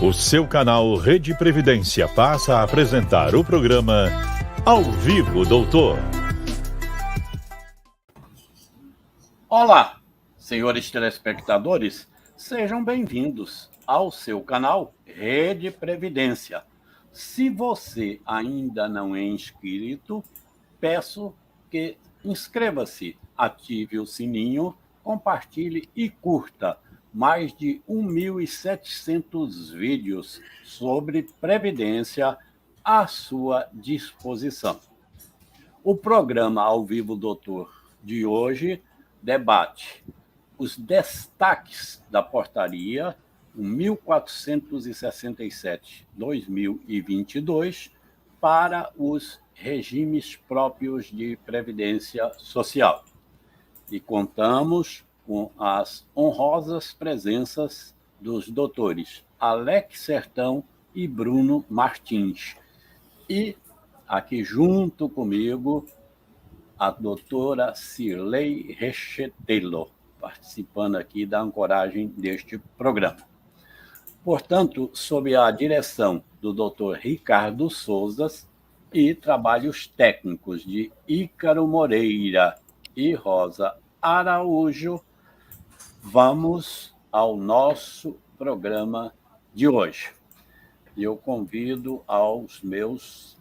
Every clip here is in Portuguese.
O seu canal Rede Previdência passa a apresentar o programa Ao Vivo, Doutor. Olá, senhores telespectadores, sejam bem-vindos ao seu canal Rede Previdência. Se você ainda não é inscrito, peço que inscreva-se, ative o sininho, compartilhe e curta mais de 1.700 vídeos sobre Previdência à sua disposição. O programa Ao Vivo Doutor de hoje debate os destaques da portaria 1467/2022 para os regimes próprios de previdência social. E contamos com as honrosas presenças dos doutores Alex Sertão e Bruno Martins. E aqui junto comigo, a doutora Cirlei Rechetello, participando aqui da ancoragem deste programa. Portanto, sob a direção do doutor Ricardo Souza e trabalhos técnicos de Ícaro Moreira e Rosa Araújo, vamos ao nosso programa de hoje. Eu convido aos meus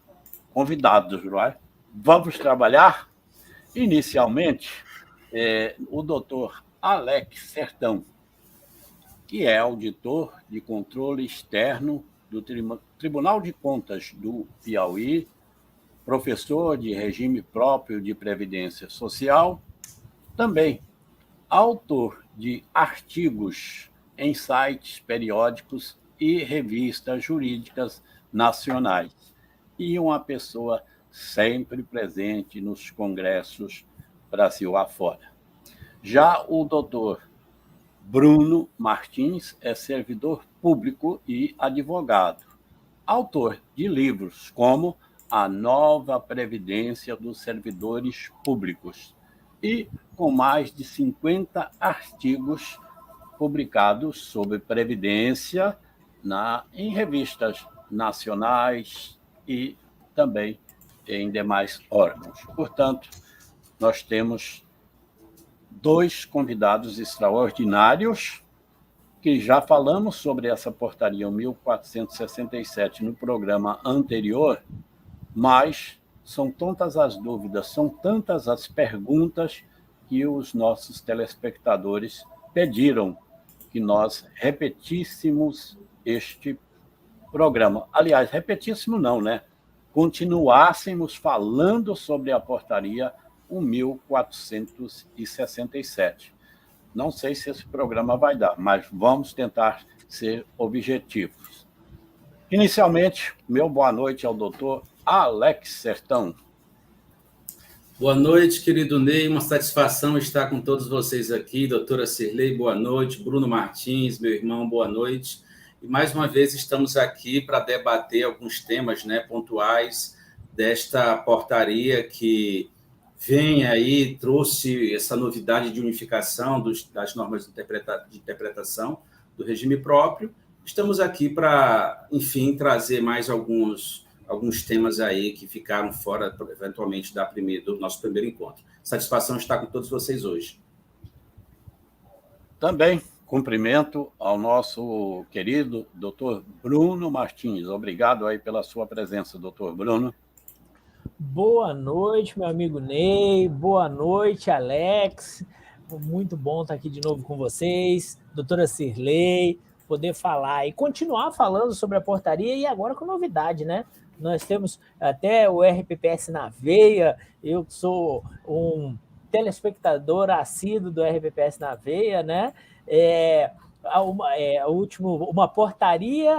convidados, não é? Vamos trabalhar? Inicialmente, o doutor Alex Sertão, que é auditor de controle externo do Tribunal de Contas do Piauí, professor de regime próprio de previdência social, também autor de artigos em sites periódicos e revistas jurídicas nacionais, e uma pessoa sempre presente nos congressos Brasil afora. Já o doutor Bruno Martins é servidor público e advogado, autor de livros como A Nova Previdência dos Servidores Públicos e com mais de 50 artigos publicados sobre previdência em revistas nacionais e também em demais órgãos. Portanto, nós temos dois convidados extraordinários que já falamos sobre essa portaria 1467 no programa anterior, mas são tantas as dúvidas, são tantas as perguntas que os nossos telespectadores pediram que nós repetíssemos este programa. Aliás, repetíssimo não, né? Continuássemos falando sobre a portaria 1467. Não sei se esse programa vai dar, mas vamos tentar ser objetivos. Inicialmente, meu boa noite ao doutor Alex Sertão. Boa noite, querido Ney. Uma satisfação estar com todos vocês aqui. Doutora Cirlei, boa noite. Bruno Martins, meu irmão, boa noite. E mais uma vez estamos aqui para debater alguns temas, né, pontuais desta portaria que vem aí, trouxe essa novidade de unificação das normas de interpretação do regime próprio. Estamos aqui para, enfim, trazer mais alguns temas aí que ficaram fora, eventualmente, do nosso primeiro encontro. Satisfação estar com todos vocês hoje. Também cumprimento ao nosso querido doutor Bruno Martins. Obrigado aí pela sua presença, doutor Bruno. Boa noite, meu amigo Ney. Boa noite, Alex. Muito bom estar aqui de novo com vocês. Doutora Cirlei, poder falar e continuar falando sobre a portaria e agora com novidade, né? Nós temos até o RPPS na veia. Eu sou um telespectador assíduo do RPPS na veia, né? uma portaria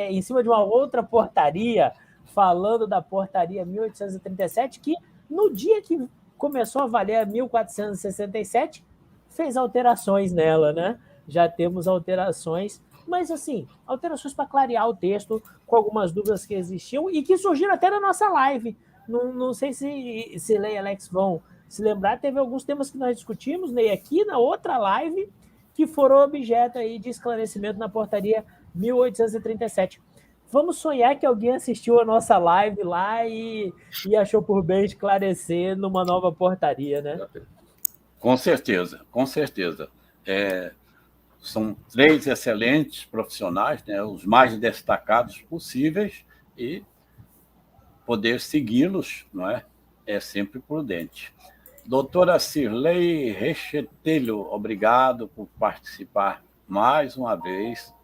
em cima de uma outra portaria, falando da portaria 1837, que no dia que começou a valer a 1467, fez alterações nela, né? Já temos alterações, mas assim, alterações para clarear o texto com algumas dúvidas que existiam e que surgiram até na nossa live. Não sei se Lei e Alex vão se lembrar, teve alguns temas que nós discutimos, Ney, aqui na outra live, que foram objeto aí de esclarecimento na portaria 1837. Vamos sonhar que alguém assistiu a nossa live lá e achou por bem esclarecer numa nova portaria, né? Com certeza, com certeza. São 3 excelentes profissionais, né, os mais destacados possíveis, e poder segui-los, não é sempre prudente. Doutora Cirlei Rechetelho, obrigado por participar mais uma vez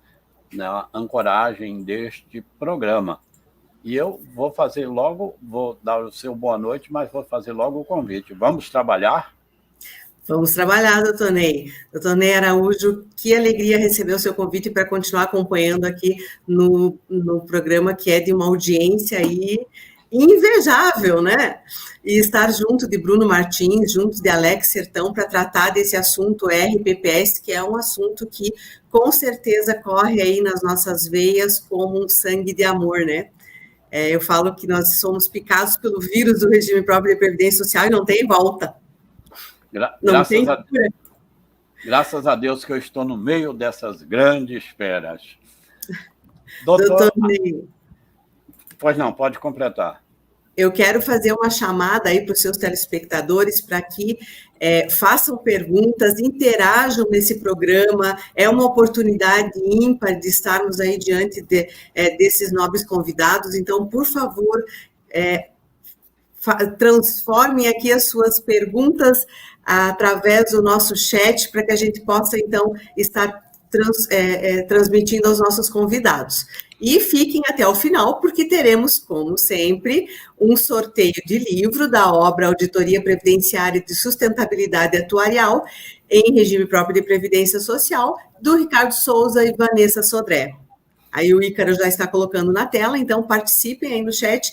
na ancoragem deste programa. E eu vou dar o seu boa noite, mas vou fazer logo o convite. Vamos trabalhar? Vamos trabalhar, doutor Ney. Doutor Ney Araújo, que alegria receber o seu convite para continuar acompanhando aqui no programa, que é de uma audiência aí invejável, né? E estar junto de Bruno Martins, junto de Alex Sertão, para tratar desse assunto RPPS, que é um assunto que, com certeza, corre aí nas nossas veias como um sangue de amor, né? Eu falo que nós somos picados pelo vírus do regime próprio de previdência social e não tem volta. Graças a Deus que eu estou no meio dessas grandes feras. Doutor Ney. Pois não, pode completar. Eu quero fazer uma chamada aí para os seus telespectadores para que façam perguntas, interajam nesse programa. É uma oportunidade ímpar de estarmos aí diante desses nobres convidados. Então, por favor, transformem aqui as suas perguntas através do nosso chat para que a gente possa, então, estar transmitindo aos nossos convidados. E fiquem até o final, porque teremos, como sempre, um sorteio de livro da obra Auditoria Previdenciária de Sustentabilidade Atuarial em Regime Próprio de Previdência Social, do Ricardo Souza e Vanessa Sodré. Aí o Ícaro já está colocando na tela, então participem aí no chat,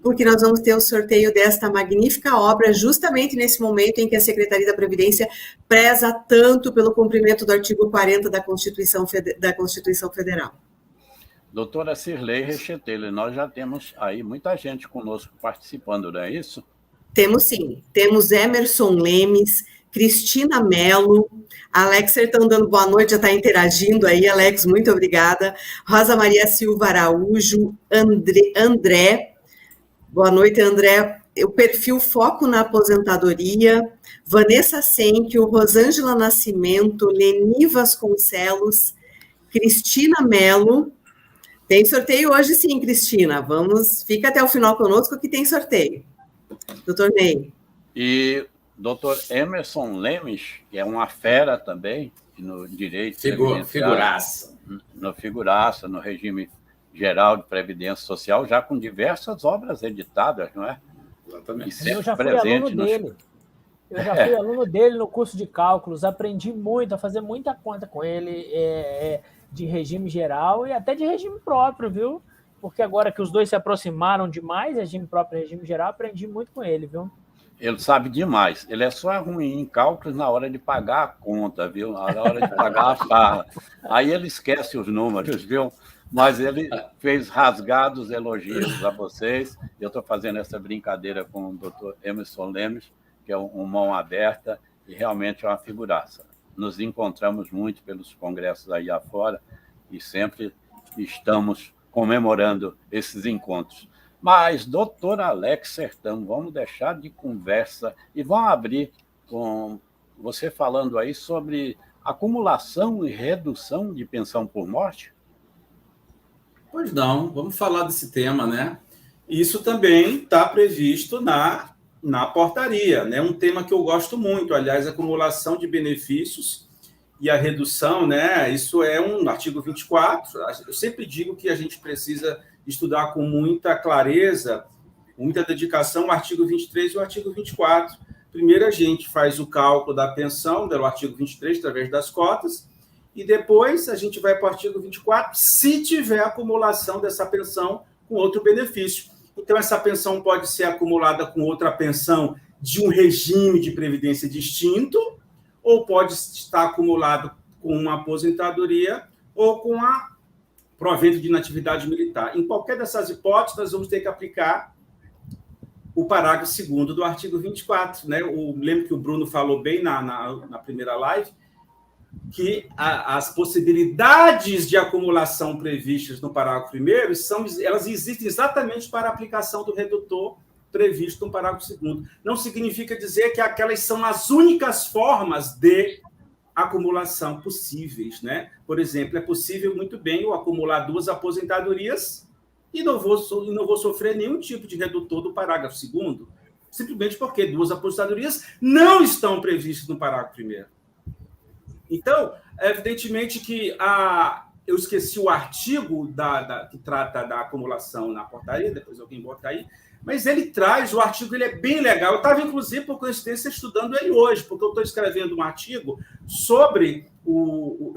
porque nós vamos ter o sorteio desta magnífica obra justamente nesse momento em que a Secretaria da Previdência preza tanto pelo cumprimento do artigo 40 da Constituição Federal. Doutora Cirlei Rechetelho, nós já temos aí muita gente conosco participando, não é isso? Temos sim. Temos Emerson Lemes, Cristina Mello, Alex Sertão dando boa noite, já está interagindo aí. Alex, muito obrigada. Rosa Maria Silva Araújo, André. Boa noite, André. O perfil Foco na Aposentadoria, Vanessa Senkio, Rosângela Nascimento, Leni Vasconcelos, Cristina Mello. Tem sorteio hoje sim, Cristina. Fica até o final conosco que tem sorteio. Doutor Ney. E doutor Emerson Lemes, que é uma fera também no direito. Figuraça. No regime geral de previdência social, já com diversas obras editadas, não é? Exatamente. Eu já fui aluno dele. Eu já fui aluno dele no curso de cálculos, aprendi muito, a fazer muita conta com ele, de regime geral e até de regime próprio, viu? Porque agora que os dois se aproximaram demais, regime próprio e regime geral, aprendi muito com ele, viu? Ele sabe demais. Ele é só ruim em cálculos na hora de pagar a conta, viu? Na hora de pagar a farra. Aí ele esquece os números, viu? Mas ele fez rasgados elogios a vocês. Eu estou fazendo essa brincadeira com o doutor Emerson Lemes, que é um mão aberta e realmente é uma figuraça. Nos encontramos muito pelos congressos aí afora e sempre estamos comemorando esses encontros. Mas, doutor Alex Sertão, vamos deixar de conversa e vamos abrir com você falando aí sobre acumulação e redução de pensão por morte? Pois não, vamos falar desse tema, né? Isso também está previsto na portaria, né? Um tema que eu gosto muito, aliás, a acumulação de benefícios e a redução, né? Isso é um artigo 24. Eu sempre digo que a gente precisa estudar com muita clareza, muita dedicação o artigo 23 e o artigo 24. Primeiro, a gente faz o cálculo da pensão, pelo artigo 23, através das cotas, e depois a gente vai para o artigo 24, se tiver acumulação dessa pensão com outro benefício. Então, essa pensão pode ser acumulada com outra pensão de um regime de previdência distinto, ou pode estar acumulado com uma aposentadoria ou com a provento de inatividade militar. Em qualquer dessas hipóteses, nós vamos ter que aplicar o parágrafo 2º do artigo 24. Né? Lembro que o Bruno falou bem na primeira live, que as possibilidades de acumulação previstas no parágrafo 1º, elas existem exatamente para a aplicação do redutor previsto no parágrafo 2º. Não significa dizer que aquelas são as únicas formas de acumulação possíveis, né? Por exemplo, é possível muito bem eu acumular 2 aposentadorias e não vou sofrer nenhum tipo de redutor do parágrafo 2º, simplesmente porque 2 aposentadorias não estão previstas no parágrafo 1º. Então, evidentemente que eu esqueci o artigo que trata da acumulação na portaria, depois alguém bota aí, mas ele traz, o artigo ele é bem legal. Eu estava, inclusive, por coincidência, estudando ele hoje, porque eu estou escrevendo um artigo sobre o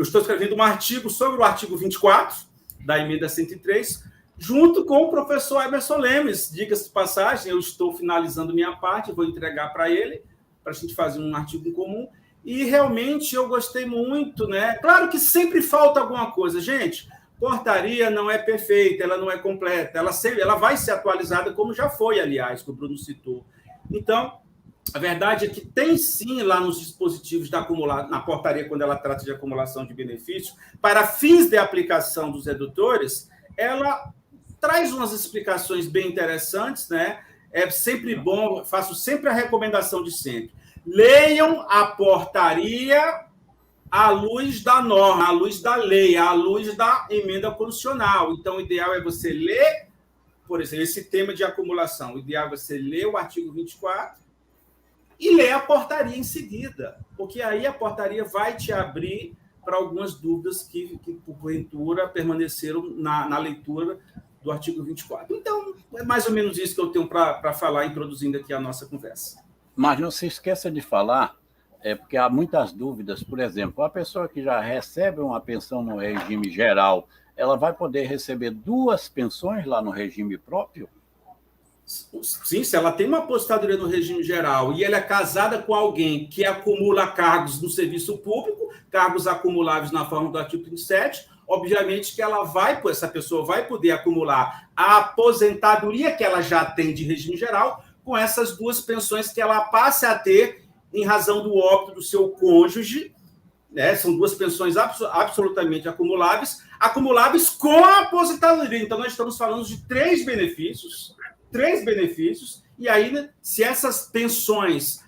artigo 24 da emenda 103, junto com o professor Emerson Lemes. Diga-se de passagem, eu estou finalizando minha parte, vou entregar para ele, para a gente fazer um artigo em comum, e realmente eu gostei muito, né? Claro que sempre falta alguma coisa, gente. Portaria não é perfeita, ela não é completa, ela vai ser atualizada, como já foi, aliás, que o Bruno citou. Então, a verdade é que tem sim lá nos dispositivos na portaria, quando ela trata de acumulação de benefícios, para fins de aplicação dos redutores, ela traz umas explicações bem interessantes, né? É sempre bom, faço sempre a recomendação de sempre. Leiam a portaria à luz da norma, à luz da lei, à luz da emenda constitucional. Então, o ideal é você ler, por exemplo, esse tema de acumulação. O ideal é você ler o artigo 24 e ler a portaria em seguida, porque aí a portaria vai te abrir para algumas dúvidas que porventura, permaneceram na leitura do artigo 24. Então, é mais ou menos isso que eu tenho para falar, introduzindo aqui a nossa conversa. Mas não se esqueça de falar, porque há muitas dúvidas. Por exemplo, a pessoa que já recebe uma pensão no regime geral, ela vai poder receber 2 pensões lá no regime próprio? Sim, se ela tem uma aposentadoria no regime geral e ela é casada com alguém que acumula cargos no serviço público, cargos acumuláveis na forma do artigo 37, obviamente que essa pessoa vai poder acumular a aposentadoria que ela já tem de regime geral com essas 2 pensões que ela passe a ter em razão do óbito do seu cônjuge, né? São 2 pensões absolutamente acumuláveis com a aposentadoria. Então, nós estamos falando de 3 benefícios, e aí, né, se essas pensões,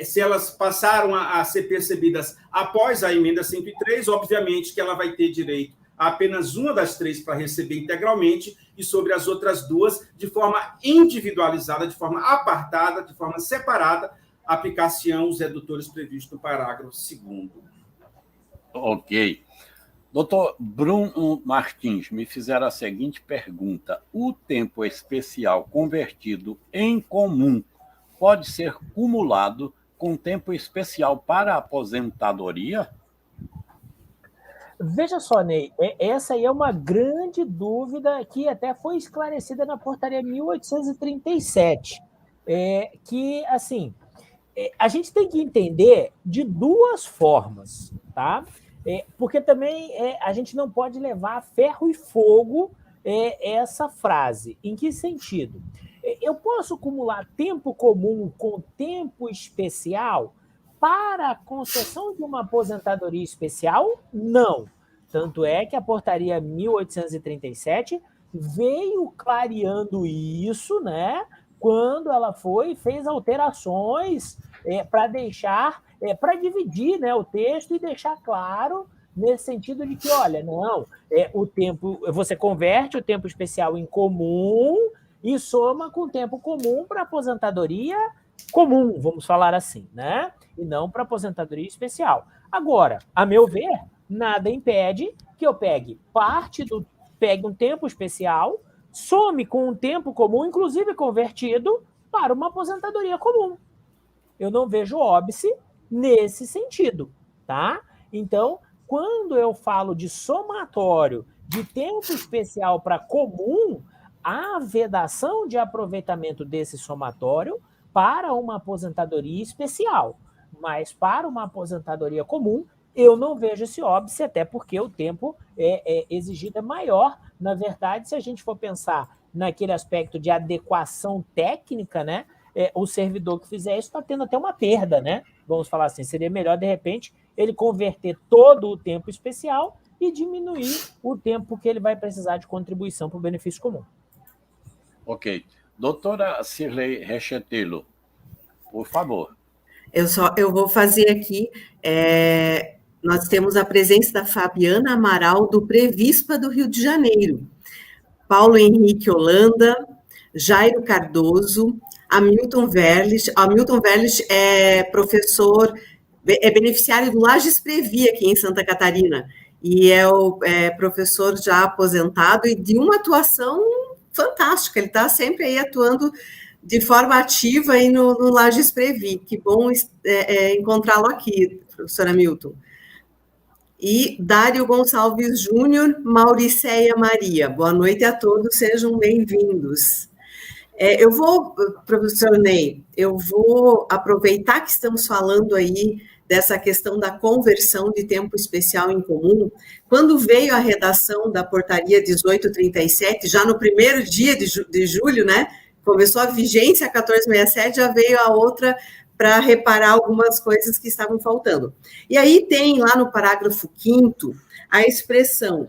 se elas passaram a ser percebidas após a emenda 103, obviamente que ela vai ter direito a apenas uma das 3 para receber integralmente, e sobre as outras 2, de forma individualizada, de forma apartada, de forma separada, aplicar-se-ão os redutores previstos no parágrafo 2º. Ok. Doutor Bruno Martins, me fizeram a seguinte pergunta. O tempo especial convertido em comum pode ser cumulado com tempo especial para aposentadoria? Veja só, Ney, essa aí é uma grande dúvida que até foi esclarecida na portaria 1837, que, assim, a gente tem que entender de 2 formas, tá? Porque também a gente não pode levar a ferro e fogo essa frase. Em que sentido? Eu posso acumular tempo comum com tempo especial para a concessão de uma aposentadoria especial? Não. Tanto é que a portaria 1837 veio clareando isso, né? Quando ela fez alterações para deixar, para dividir, né, o texto e deixar claro nesse sentido de que, olha, não, o tempo, você converte o tempo especial em comum e soma com o tempo comum para aposentadoria comum, vamos falar assim, né? E não para aposentadoria especial. Agora, a meu ver, nada impede que eu pegue um tempo especial, some com um tempo comum, inclusive convertido, para uma aposentadoria comum. Eu não vejo óbice nesse sentido, tá? Então, quando eu falo de somatório de tempo especial para comum, há vedação de aproveitamento desse somatório para uma aposentadoria especial. Mas para uma aposentadoria comum, eu não vejo esse óbice, até porque o tempo exigido é maior. Na verdade, se a gente for pensar naquele aspecto de adequação técnica, né, o servidor que fizer isso está tendo até uma perda, né? Vamos falar assim, seria melhor, de repente, ele converter todo o tempo especial e diminuir o tempo que ele vai precisar de contribuição para o benefício comum. Ok. Doutora Cirlei Rechetilo, por favor. Eu vou fazer aqui, nós temos a presença da Fabiana Amaral, do Previspa do Rio de Janeiro, Paulo Henrique Holanda, Jairo Cardoso, Hamilton Verlich. Hamilton Verlich é professor, é beneficiário do Lages Previ aqui em Santa Catarina, e é professor já aposentado e de uma atuação fantástica, ele está sempre aí atuando de forma ativa aí no Lages Previ. Que bom encontrá-lo aqui, professor Hamilton. E Dário Gonçalves Júnior, Mauricéia Maria. Boa noite a todos, sejam bem-vindos. Professor Ney, eu vou aproveitar que estamos falando aí dessa questão da conversão de tempo especial em comum. Quando veio a redação da portaria 1837, já no primeiro dia de julho, né? Começou a vigência 1467, já veio a outra para reparar algumas coisas que estavam faltando. E aí tem lá no parágrafo 5º a expressão,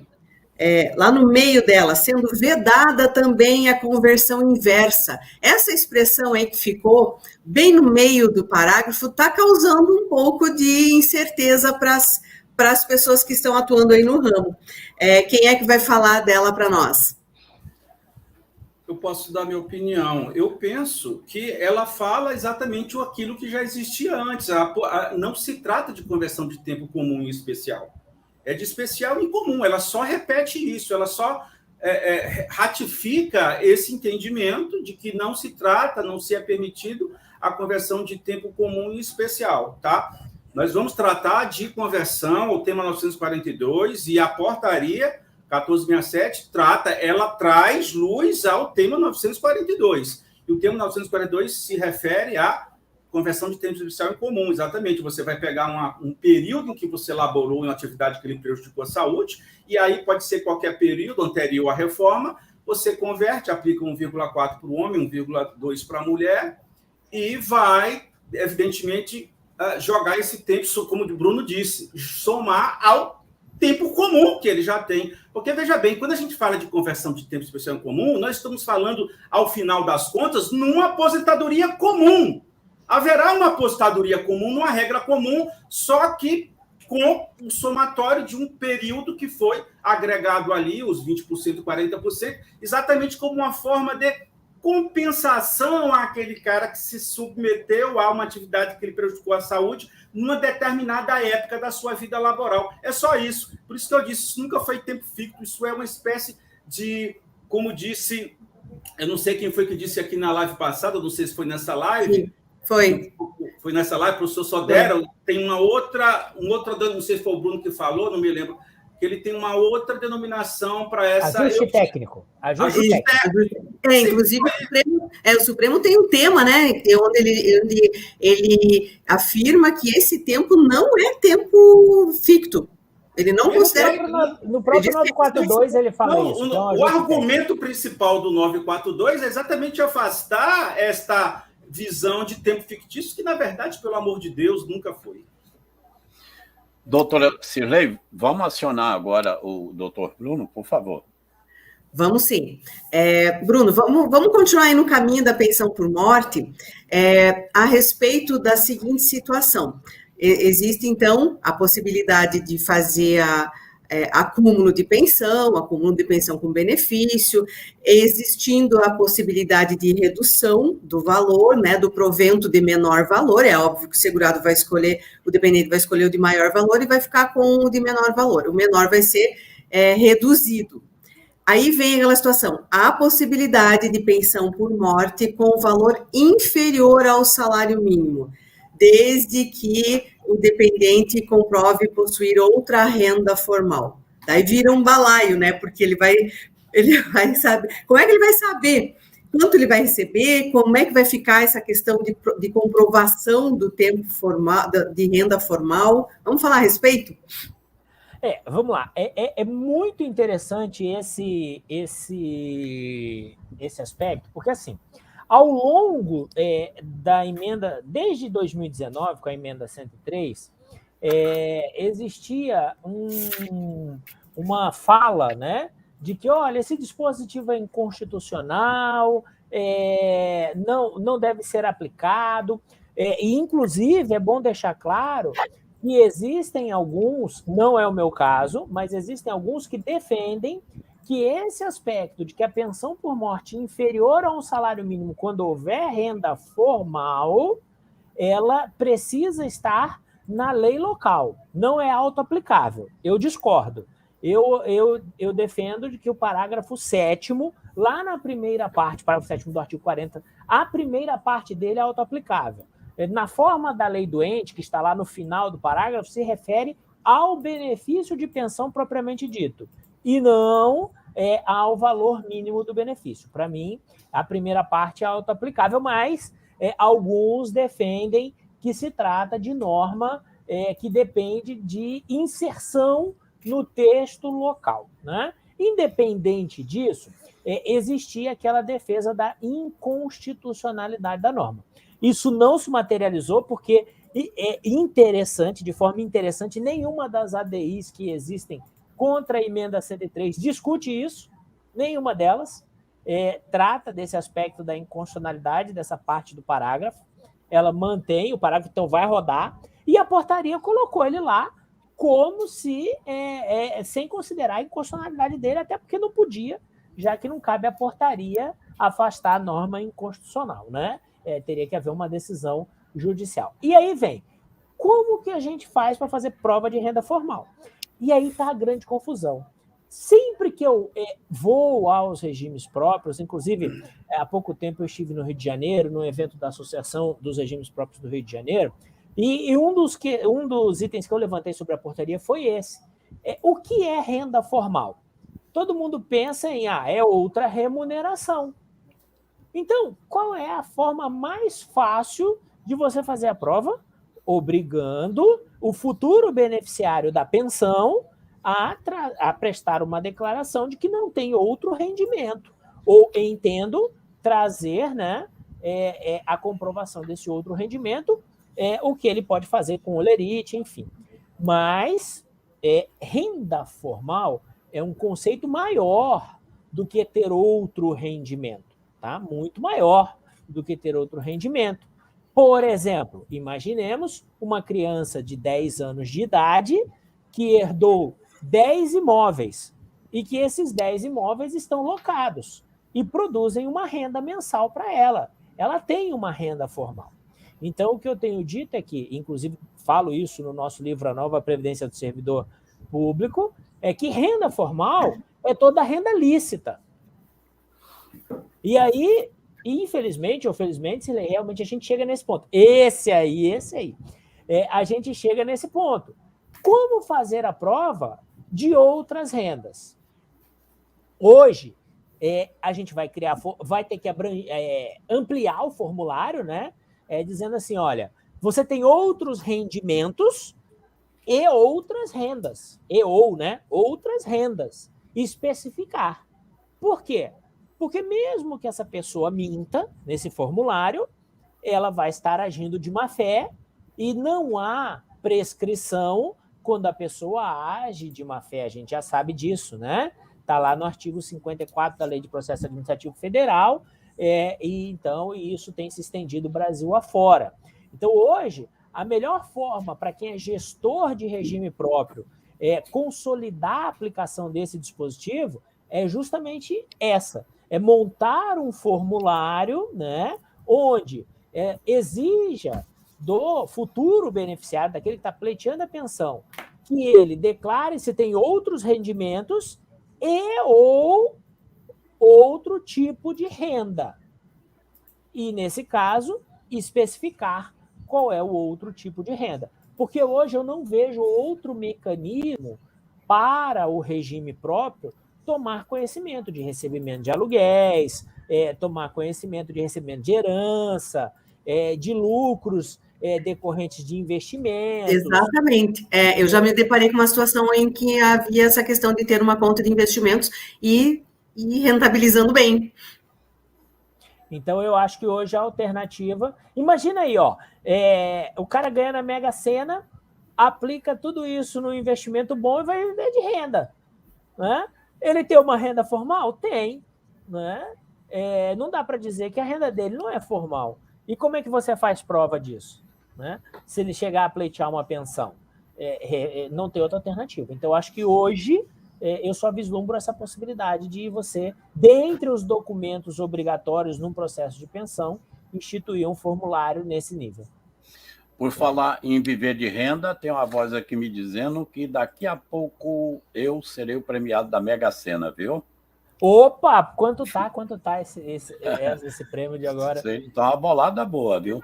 lá no meio dela, sendo vedada também a conversão inversa. Essa expressão aí que ficou bem no meio do parágrafo está causando um pouco de incerteza para as pessoas que estão atuando aí no ramo. Quem é que vai falar dela para nós? Eu posso dar minha opinião. Eu penso que ela fala exatamente aquilo que já existia antes. Não se trata de conversão de tempo comum e especial. É de especial e comum. Ela só repete isso, ela só ratifica esse entendimento de que não se trata, não se é permitido a conversão de tempo comum e especial, tá? Nós vamos tratar de conversão ao tema 942 e a portaria 1467 ela traz luz ao tema 942. E o tema 942 se refere à conversão de tempo especial em comum, exatamente. Você vai pegar um período em que você elaborou uma atividade que lhe prejudicou a saúde, e aí pode ser qualquer período anterior à reforma, você converte, aplica 1,4 para o homem, 1,2 para a mulher, e vai, evidentemente, jogar esse tempo, como o Bruno disse, somar ao tempo comum que ele já tem. Porque, veja bem, quando a gente fala de conversão de tempo especial em comum, nós estamos falando, ao final das contas, numa aposentadoria comum. Haverá uma aposentadoria comum, numa regra comum, só que com o somatório de um período que foi agregado ali, os 20%, 40%, exatamente como uma forma de compensação àquele cara que se submeteu a uma atividade que lhe prejudicou a saúde numa determinada época da sua vida laboral. É só isso. Por isso que eu disse, isso nunca foi tempo fixo, isso é uma espécie de, como disse, eu não sei quem foi que disse aqui na live passada, não sei se foi nessa live. Sim, foi. Foi nessa live, o professor Sodera, tem uma outra, não sei se foi o Bruno que falou, não me lembro, que ele tem uma outra denominação para essa... Ajuste técnico. Ajuste técnico. Inclusive, o Supremo tem um tema, né, onde ele afirma que esse tempo não é tempo ficto. Ele não considera... No próprio 942 ele fala isso. Então, o argumento principal do 942 é exatamente afastar esta visão de tempo fictício, que, na verdade, pelo amor de Deus, nunca foi. Doutora Cirlei, vamos acionar agora o doutor Bruno, por favor. Vamos sim. Bruno, vamos continuar aí no caminho da pensão por morte, a respeito da seguinte situação. Existe, então, a possibilidade de fazer acúmulo de pensão com benefício, existindo a possibilidade de redução do valor, né, do provento de menor valor. É óbvio que o segurado vai escolher, o dependente vai escolher o de maior valor e vai ficar com o de menor valor. O menor vai ser reduzido. Aí vem aquela situação, a possibilidade de pensão por morte com valor inferior ao salário mínimo, desde que o dependente comprove possuir outra renda formal. Daí vira um balaio, né? Porque ele vai saber. Como é que ele vai saber quanto ele vai receber? Como é que vai ficar essa questão de comprovação do tempo formal, de renda formal? Vamos falar a respeito? Vamos lá. É muito interessante esse aspecto, porque assim, ao longo da emenda, desde 2019, com a emenda 103, existia uma fala, né, de que, olha, esse dispositivo é inconstitucional, não deve ser aplicado, e, inclusive, é bom deixar claro que existem alguns, não é o meu caso, mas existem alguns que defendem que esse aspecto de que a pensão por morte inferior a um salário mínimo, quando houver renda formal, ela precisa estar na lei local, não é autoaplicável. Eu discordo. Eu defendo de que o parágrafo 7º, lá na primeira parte, parágrafo 7º do artigo 40, a primeira parte dele é autoaplicável. Na forma da lei doente, que está lá no final do parágrafo, se refere ao benefício de pensão propriamente dito, e não ao valor mínimo do benefício. Para mim, a primeira parte é autoaplicável, mas alguns defendem que se trata de norma que depende de inserção no texto local, né? Independente disso, existia aquela defesa da inconstitucionalidade da norma. Isso não se materializou porque é interessante, de forma interessante, nenhuma das ADIs que existem contra a emenda 103 discute isso, nenhuma delas trata desse aspecto da inconstitucionalidade dessa parte do parágrafo. Ela mantém o parágrafo, então vai rodar, e a portaria colocou ele lá como se, sem considerar a inconstitucionalidade dele, até porque não podia, já que não cabe à portaria afastar a norma inconstitucional, né? Teria que haver uma decisão judicial. E aí vem, como que a gente faz para fazer prova de renda formal? E aí está a grande confusão. Sempre que eu vou aos regimes próprios, inclusive há pouco tempo eu estive no Rio de Janeiro, no evento da Associação dos Regimes Próprios do Rio de Janeiro, e um dos itens que eu levantei sobre a portaria foi esse. O que é renda formal? Todo mundo pensa em outra remuneração. Então, qual é a forma mais fácil de você fazer a prova? Obrigando o futuro beneficiário da pensão a prestar uma declaração de que não tem outro rendimento. Ou, entendo, trazer, né, a comprovação desse outro rendimento, o que ele pode fazer com o lerite, enfim. Mas renda formal é um conceito maior do que ter outro rendimento. Tá? Muito maior do que ter outro rendimento. Por exemplo, imaginemos uma criança de 10 anos de idade que herdou 10 imóveis e que esses 10 imóveis estão locados e produzem uma renda mensal para ela. Ela tem uma renda formal. Então, o que eu tenho dito é que, inclusive falo isso no nosso livro A Nova Previdência do Servidor Público, é que renda formal é toda renda lícita. E aí, infelizmente ou felizmente, realmente a gente chega nesse ponto. Esse aí. A gente chega nesse ponto. Como fazer a prova de outras rendas? Hoje, a gente vai ter que ampliar o formulário, né? Dizendo assim, olha, você tem outros rendimentos e outras rendas. Outras rendas. Especificar. Por quê? Porque mesmo que essa pessoa minta nesse formulário, ela vai estar agindo de má fé e não há prescrição quando a pessoa age de má fé. A gente já sabe disso, né? Está lá no artigo 54 da Lei de Processo Administrativo Federal, e então isso tem se estendido Brasil afora. Então, hoje, a melhor forma para quem é gestor de regime próprio consolidar a aplicação desse dispositivo é justamente essa. É montar um formulário, né, onde exija do futuro beneficiário, daquele que está pleiteando a pensão, que ele declare se tem outros rendimentos ou outro tipo de renda. E, nesse caso, especificar qual é o outro tipo de renda. Porque hoje eu não vejo outro mecanismo para o regime próprio tomar conhecimento de recebimento de aluguéis, tomar conhecimento de recebimento de herança, de lucros decorrentes de investimentos. Exatamente. Eu já me deparei com uma situação em que havia essa questão de ter uma conta de investimentos e rentabilizando bem. Então, eu acho que hoje a alternativa... Imagina aí, ó, o cara ganha na Mega Sena, aplica tudo isso no investimento bom e vai viver de renda. Né? Ele tem uma renda formal? Tem. Né? Não dá para dizer que a renda dele não é formal. E como é que você faz prova disso? Né? Se ele chegar a pleitear uma pensão? Não tem outra alternativa. Então, eu acho que hoje... eu só vislumbro essa possibilidade de você, dentre os documentos obrigatórios num processo de pensão, instituir um formulário nesse nível. Por falar em viver de renda, tem uma voz aqui me dizendo que daqui a pouco eu serei o premiado da Mega Sena, viu? Opa, quanto tá esse prêmio de agora? Sei, tá uma bolada boa, viu?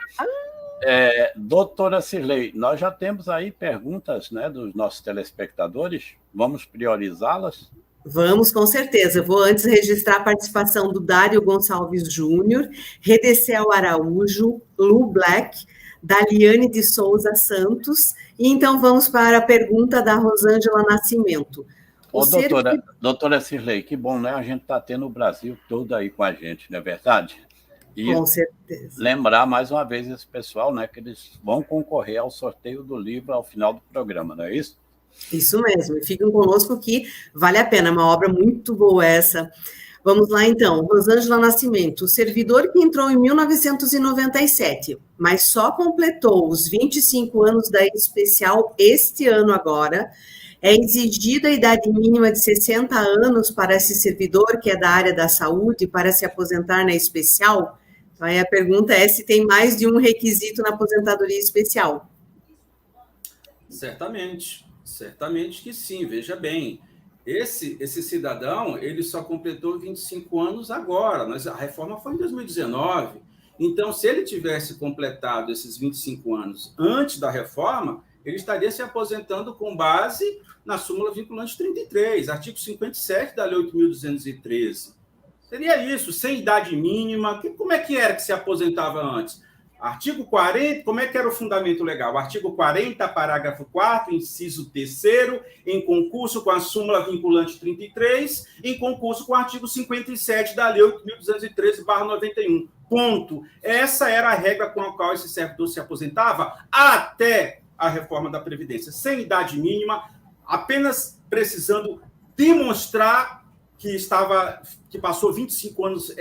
Doutora Cirlei, nós já temos aí perguntas, né, dos nossos telespectadores. Vamos priorizá-las? Vamos, com certeza. Eu vou antes registrar a participação do Dário Gonçalves Júnior, Redecel Araújo, Lu Black, Daliane de Souza Santos, e então vamos para a pergunta da Rosângela Nascimento. Doutora Cirlei, que bom, né? A gente está tendo o Brasil todo aí com a gente, não é verdade? E com certeza. Lembrar mais uma vez esse pessoal, né, que eles vão concorrer ao sorteio do livro ao final do programa, não é isso? Isso mesmo, e fiquem conosco que vale a pena, é uma obra muito boa essa. Vamos lá então, Rosângela Nascimento, o servidor que entrou em 1997, mas só completou os 25 anos da especial este ano agora, é exigida a idade mínima de 60 anos para esse servidor que é da área da saúde para se aposentar na especial? Aí a pergunta é se tem mais de um requisito na aposentadoria especial. Certamente que sim, veja bem. Esse cidadão, ele só completou 25 anos agora, mas a reforma foi em 2019. Então, se ele tivesse completado esses 25 anos antes da reforma, ele estaria se aposentando com base na súmula vinculante 33, artigo 57 da Lei 8.213. Seria isso, sem idade mínima. Como é que era que se aposentava antes? Artigo 40, como é que era o fundamento legal? Artigo 40, parágrafo 4º, inciso 3º, em concurso com a súmula vinculante 33, em concurso com o artigo 57 da Lei 8.213/91. Ponto. Essa era a regra com a qual esse servidor se aposentava até a reforma da Previdência, sem idade mínima, apenas precisando demonstrar que passou 25 anos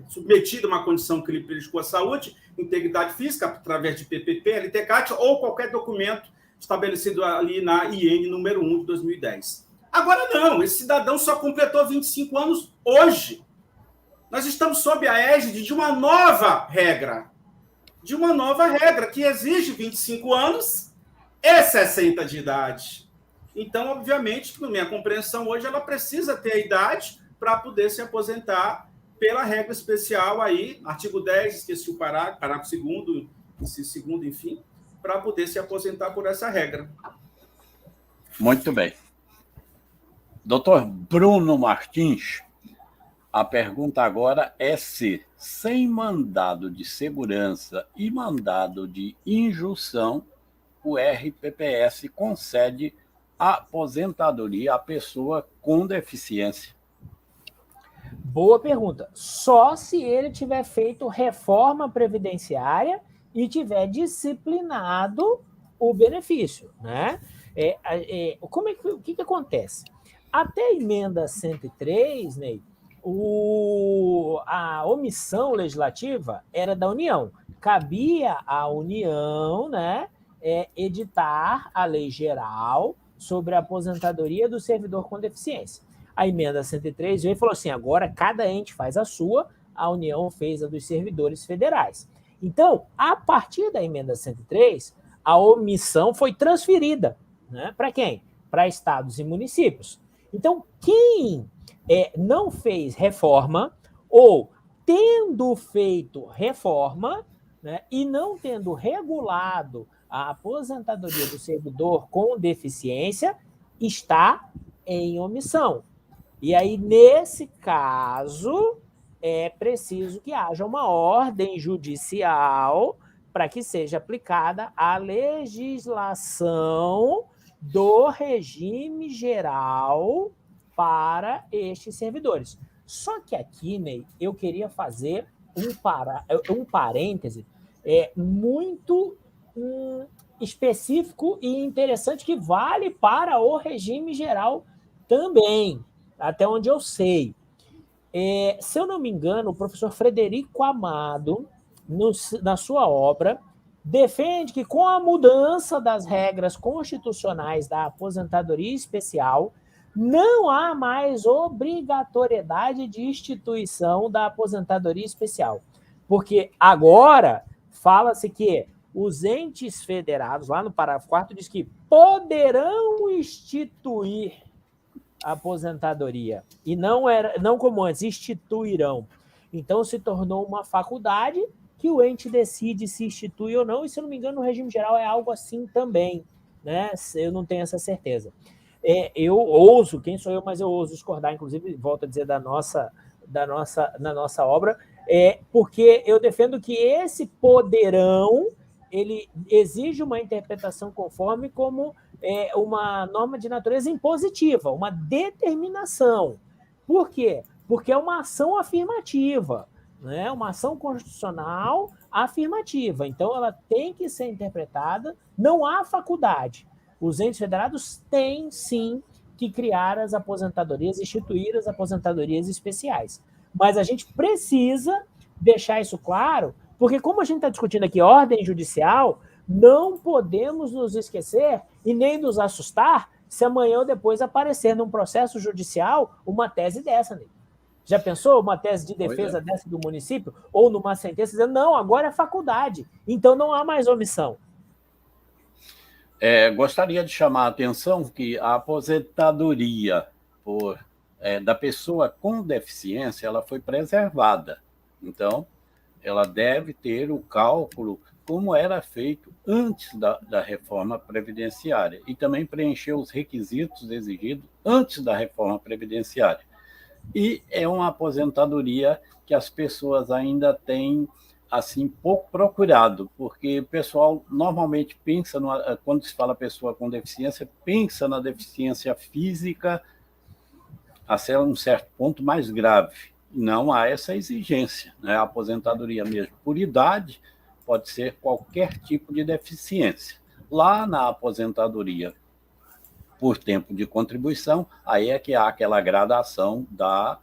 submetido a uma condição que lhe prejudicou a saúde, integridade física, através de PPP, LTCAT, ou qualquer documento estabelecido ali na IN número 1 de 2010. Agora não, esse cidadão só completou 25 anos hoje. Nós estamos sob a égide de uma nova regra, que exige 25 anos e 60 de idade. Então, obviamente, na minha compreensão hoje, ela precisa ter a idade para poder se aposentar pela regra especial aí, artigo 10, esqueci o parágrafo 2º, inciso 2º, enfim, para poder se aposentar por essa regra. Muito bem. Doutor Bruno Martins, a pergunta agora é se, sem mandado de segurança e mandado de injunção, o RPPS concede aposentadoria à pessoa com deficiência? Boa pergunta. Só se ele tiver feito reforma previdenciária e tiver disciplinado o benefício, né? O que acontece? Até a emenda 103, Ney, a omissão legislativa era da União. Cabia à União, né, editar a lei geral sobre a aposentadoria do servidor com deficiência. A emenda 103 veio e falou assim, agora cada ente faz a sua, a União fez a dos servidores federais. Então, a partir da emenda 103, a omissão foi transferida, né, para quem? Para estados e municípios. Então, quem não fez reforma, ou tendo feito reforma, né, e não tendo regulado a aposentadoria do servidor com deficiência está em omissão. E aí, nesse caso, é preciso que haja uma ordem judicial para que seja aplicada a legislação do regime geral para estes servidores. Só que aqui, Ney, eu queria fazer um parêntese muito específico e interessante que vale para o regime geral também, até onde eu sei. Se eu não me engano, o professor Frederico Amado, na sua obra, defende que com a mudança das regras constitucionais da aposentadoria especial, não há mais obrigatoriedade de instituição da aposentadoria especial. Porque agora fala-se que os entes federados, lá no parágrafo 4, diz que poderão instituir a aposentadoria. E não como antes, instituirão. Então se tornou uma faculdade que o ente decide se institui ou não, e se eu não me engano, no regime geral é algo assim também, né? Eu não tenho essa certeza. Eu ouso, quem sou eu, mas eu ouso discordar, inclusive, volto a dizer, na nossa obra, porque eu defendo que esse poderão, ele exige uma interpretação conforme como uma norma de natureza impositiva, uma determinação. Por quê? Porque é uma ação afirmativa, né? Uma ação constitucional afirmativa. Então, ela tem que ser interpretada, não há faculdade. Os entes federados têm, sim, que criar as aposentadorias, instituir as aposentadorias especiais. Mas a gente precisa deixar isso claro, porque como a gente está discutindo aqui ordem judicial, não podemos nos esquecer e nem nos assustar se amanhã ou depois aparecer num processo judicial uma tese dessa, né? Já pensou uma tese de defesa dessa do município? Ou numa sentença dizendo, não, agora é faculdade, então não há mais omissão. Gostaria de chamar a atenção que a aposentadoria da pessoa com deficiência ela foi preservada. Então, ela deve ter o cálculo como era feito antes da reforma previdenciária e também preencher os requisitos exigidos antes da reforma previdenciária. E é uma aposentadoria que as pessoas ainda têm assim pouco procurado, porque o pessoal normalmente pensa, quando se fala pessoa com deficiência, pensa na deficiência física a ser um certo ponto mais grave. Não há essa exigência, né? A aposentadoria mesmo por idade pode ser qualquer tipo de deficiência. Lá na aposentadoria por tempo de contribuição, aí é que há aquela gradação da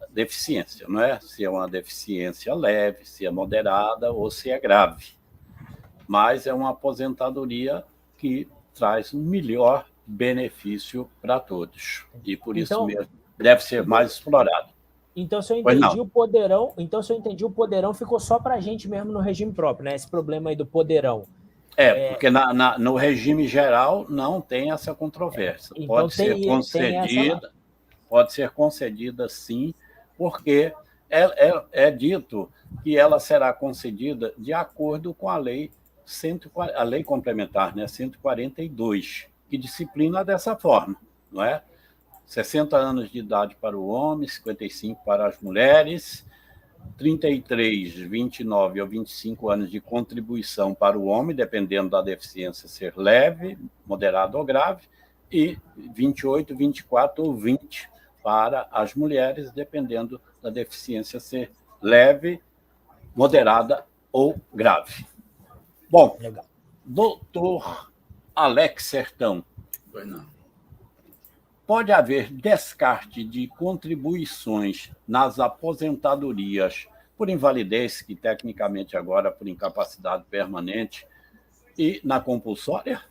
deficiência, não é? Se é uma deficiência leve, se é moderada ou se é grave. Mas é uma aposentadoria que traz um melhor benefício para todos. E por isso mesmo deve ser mais explorado. Então, se eu entendi o poderão, ficou só para a gente mesmo no regime próprio, né? Esse problema aí do poderão. Porque no regime geral não tem essa controvérsia. Então, pode ser concedida, sim, porque é dito que ela será concedida de acordo com a lei complementar, né, 142, que disciplina dessa forma, não é? 60 anos de idade para o homem, 55 para as mulheres, 33, 29 ou 25 anos de contribuição para o homem, dependendo da deficiência ser leve, moderada ou grave, e 28, 24 ou 20 para as mulheres, dependendo da deficiência ser leve, moderada ou grave. Bom, legal. Doutor Alex Sertão. Pois não. Pode haver descarte de contribuições nas aposentadorias por invalidez, que tecnicamente agora por incapacidade permanente, e na compulsória?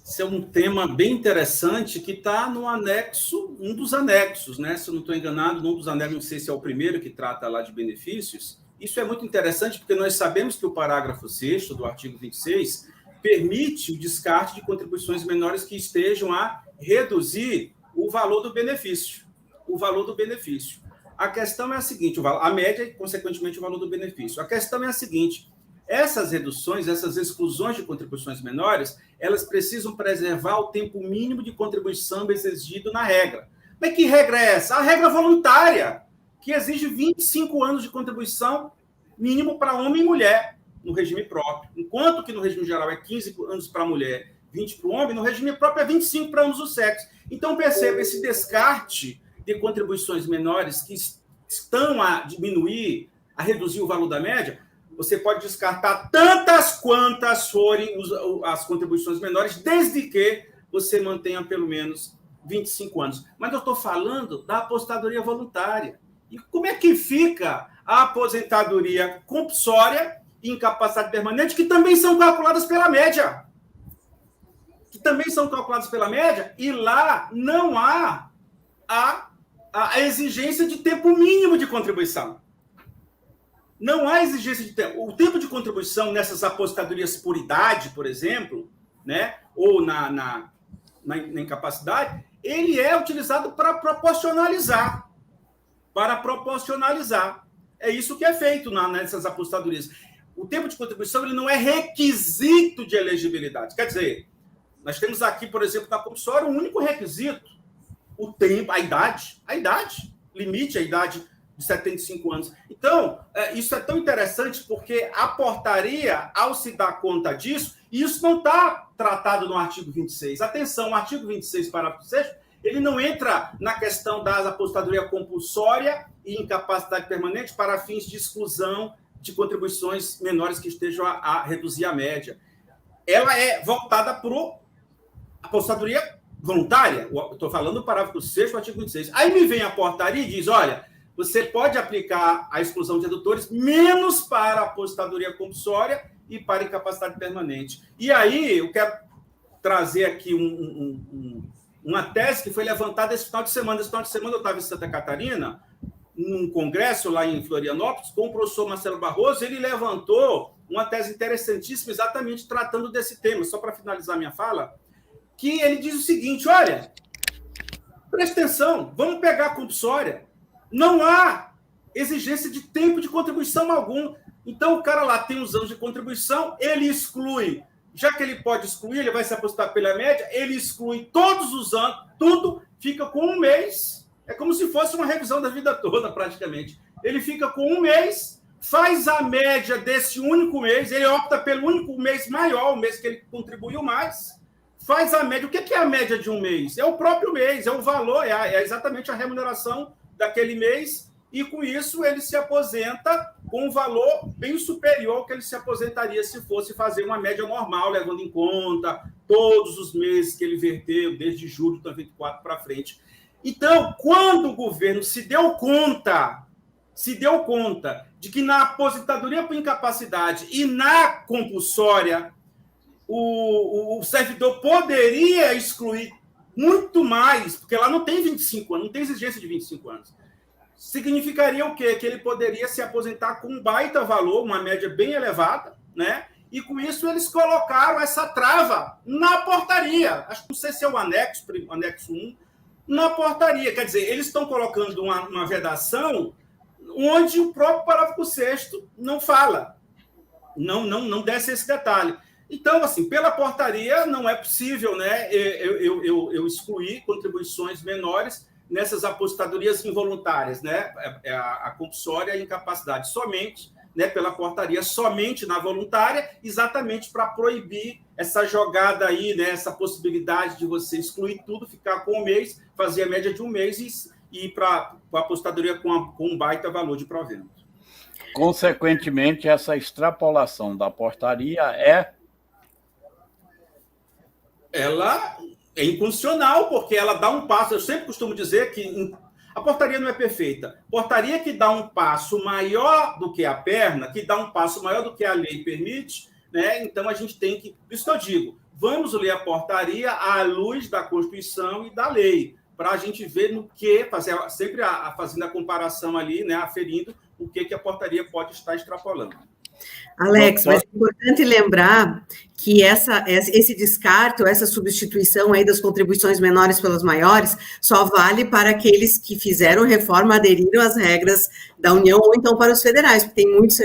Esse é um tema bem interessante que está no anexo, um dos anexos, né? Se eu não estou enganado, num dos anexos, não sei se é o primeiro que trata lá de benefícios. Isso é muito interessante porque nós sabemos que o parágrafo 6º do artigo 26 permite o descarte de contribuições menores que estejam a reduzir o valor do benefício. O valor do benefício. A questão é a seguinte, a média e, consequentemente, o valor do benefício. A questão é a seguinte, essas reduções, essas exclusões de contribuições menores, elas precisam preservar o tempo mínimo de contribuição exigido na regra. Mas que regra é essa? A regra voluntária, que exige 25 anos de contribuição mínimo para homem e mulher no regime próprio. Enquanto que no regime geral é 15 anos para a mulher, 20 para o homem, no regime próprio é 25 para ambos os sexos. Então, perceba, esse descarte de contribuições menores que estão a diminuir, a reduzir o valor da média, você pode descartar tantas quantas forem as contribuições menores, desde que você mantenha pelo menos 25 anos. Mas eu estou falando da aposentadoria voluntária. E como é que fica a aposentadoria compulsória e incapacidade permanente, que também são calculadas pela média? E lá não há a exigência de tempo mínimo de contribuição. Não há exigência de tempo. O tempo de contribuição nessas aposentadorias por idade, por exemplo, né, ou na incapacidade, ele é utilizado para proporcionalizar. É isso que é feito nessas aposentadorias. O tempo de contribuição ele não é requisito de elegibilidade. Quer dizer, nós temos aqui, por exemplo, na compulsória, um único requisito: o tempo, a idade, limite a idade de 75 anos. Então, isso é tão interessante porque a portaria, ao se dar conta disso, e isso não está tratado no artigo 26. Atenção, o artigo 26, parágrafo 6º, ele não entra na questão da aposentadoria compulsória e incapacidade permanente para fins de exclusão de contribuições menores que estejam a reduzir a média. Ela é voltada para a aposentadoria voluntária. Estou falando do parágrafo 6º do artigo 26. Aí me vem a portaria e diz, olha, você pode aplicar a exclusão de redutores menos para a aposentadoria compulsória e para a incapacidade permanente. E aí eu quero trazer aqui uma tese que foi levantada esse final de semana. Esse final de semana eu estava em Santa Catarina, num congresso lá em Florianópolis, com o professor Marcelo Barroso. Ele levantou uma tese interessantíssima, exatamente tratando desse tema. Só para finalizar minha fala, que ele diz o seguinte, olha, presta atenção, vamos pegar a compulsória. Não há exigência de tempo de contribuição algum. Então, o cara lá tem uns anos de contribuição, ele exclui. Já que ele pode excluir, ele vai se apostar pela média, ele exclui todos os anos, tudo, fica com um mês. É como se fosse uma revisão da vida toda, praticamente. Ele fica com um mês, faz a média desse único mês, ele opta pelo único mês maior, o mês que ele contribuiu mais, faz a média. O que é a média de um mês? É o próprio mês, é o valor, é exatamente a remuneração daquele mês, e com isso ele se aposenta com um valor bem superior ao que ele se aposentaria se fosse fazer uma média normal, levando em conta todos os meses que ele verteu, desde julho de 2024 para frente. Então, quando o governo se deu conta de que na aposentadoria por incapacidade e na compulsória o servidor poderia excluir muito mais, porque lá não tem 25 anos, não tem exigência de 25 anos. Significaria o quê? Que ele poderia se aposentar com um baita valor, uma média bem elevada, né? E com isso eles colocaram essa trava na portaria. Acho que não sei se é o anexo 1, na portaria. Quer dizer, eles estão colocando uma vedação onde o próprio parágrafo 6º não fala, não desce esse detalhe. Então, assim, pela portaria não é possível, né, eu excluir contribuições menores nessas aposentadorias involuntárias, né, a compulsória e a incapacidade, somente, né, pela portaria, somente na voluntária, exatamente para proibir essa jogada aí, né, essa possibilidade de você excluir tudo, ficar com um mês, fazer a média de um mês e ir para a aposentadoria com um baita valor de provento. Consequentemente, essa extrapolação da portaria ela é inconstitucional, porque ela dá um passo. Eu sempre costumo dizer que a portaria não é perfeita. Portaria que dá um passo maior do que a perna, que dá um passo maior do que a lei permite, né? Então a gente tem que... Por isso que eu digo, vamos ler a portaria à luz da Constituição e da lei, para a gente ver no que, sempre fazendo a comparação ali, né? Aferindo o que a portaria pode estar extrapolando. Alex, Doutor... mas é importante lembrar que esse descarte, ou essa substituição aí das contribuições menores pelas maiores, só vale para aqueles que fizeram reforma, aderiram às regras da União, ou então para os federais, porque tem muitos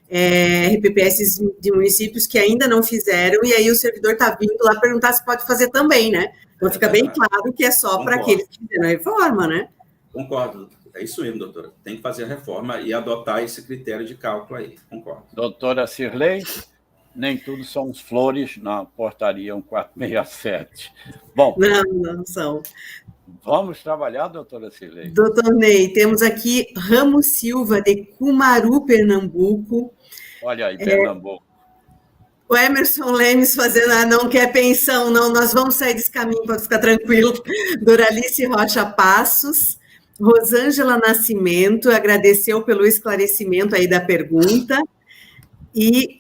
RPPS de municípios que ainda não fizeram, e aí o servidor está vindo lá perguntar se pode fazer também, né? Então fica bem claro que é só para aqueles que fizeram a reforma, né? Concordo. É isso mesmo, doutora. Tem que fazer a reforma e adotar esse critério de cálculo aí. Concordo. Doutora Cirlei, nem tudo são flores na portaria 1467. Bom... Não são. Vamos trabalhar, doutora Cirlei? Doutor Ney, temos aqui Ramos Silva, de Cumaru, Pernambuco. Olha aí, Pernambuco. O Emerson Lemes fazendo, não quer pensão, não, nós vamos sair desse caminho para ficar tranquilo. Doralice Rocha Passos. Rosângela Nascimento agradeceu pelo esclarecimento aí da pergunta. E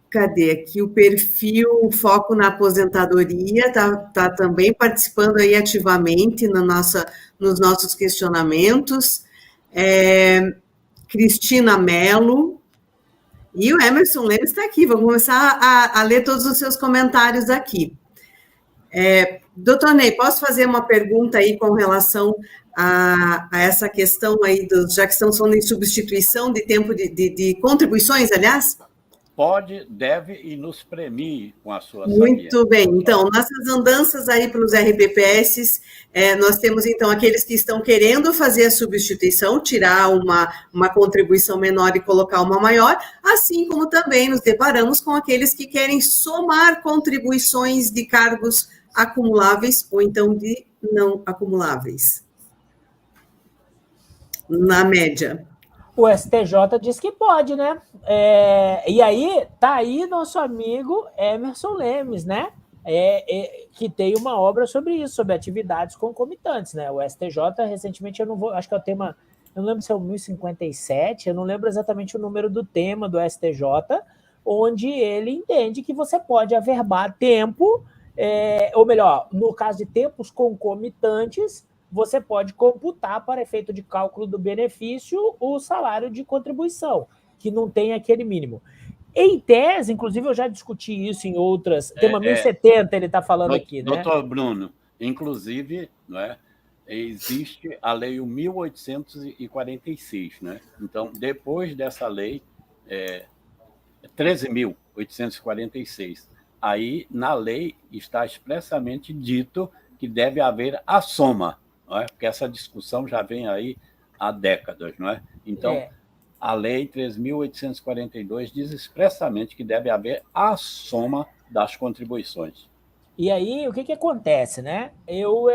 cadê aqui? O perfil Foco na Aposentadoria está também participando aí ativamente nos nossos questionamentos. Cristina Mello. E o Emerson Lemes está aqui. Vamos começar a ler todos os seus comentários aqui. Doutor Ney, posso fazer uma pergunta aí com relação a essa questão aí, já que estamos falando em substituição de tempo de contribuições, aliás? Pode, deve e nos premie com a sua Muito sabia. bem. Então, nossas andanças aí para os RPPS, nós temos, então, aqueles que estão querendo fazer a substituição, tirar uma contribuição menor e colocar uma maior, assim como também nos deparamos com aqueles que querem somar contribuições de cargos acumuláveis ou então de não acumuláveis. Na média. O STJ diz que pode, né? E aí, tá aí nosso amigo Emerson Lemes, né? Que tem uma obra sobre isso, sobre atividades concomitantes, né? O STJ, recentemente, eu não vou, acho que é o tema, eu não lembro se é o 1057, eu não lembro exatamente o número do tema do STJ, onde ele entende que você pode averbar tempo, ou melhor, no caso de tempos concomitantes, você pode computar para efeito de cálculo do benefício o salário de contribuição, que não tem aquele mínimo. Em tese, inclusive, eu já discuti isso em outras... Tema 1070, ele está falando aqui, né? Doutor Bruno, inclusive, não é, existe a lei 1846, né? Então, depois dessa lei, 13.846, aí, na lei, está expressamente dito que deve haver a soma, não é? Porque essa discussão já vem aí há décadas, não é? Então, a lei 3.842 diz expressamente que deve haver a soma das contribuições. E aí, o que acontece, né? Eu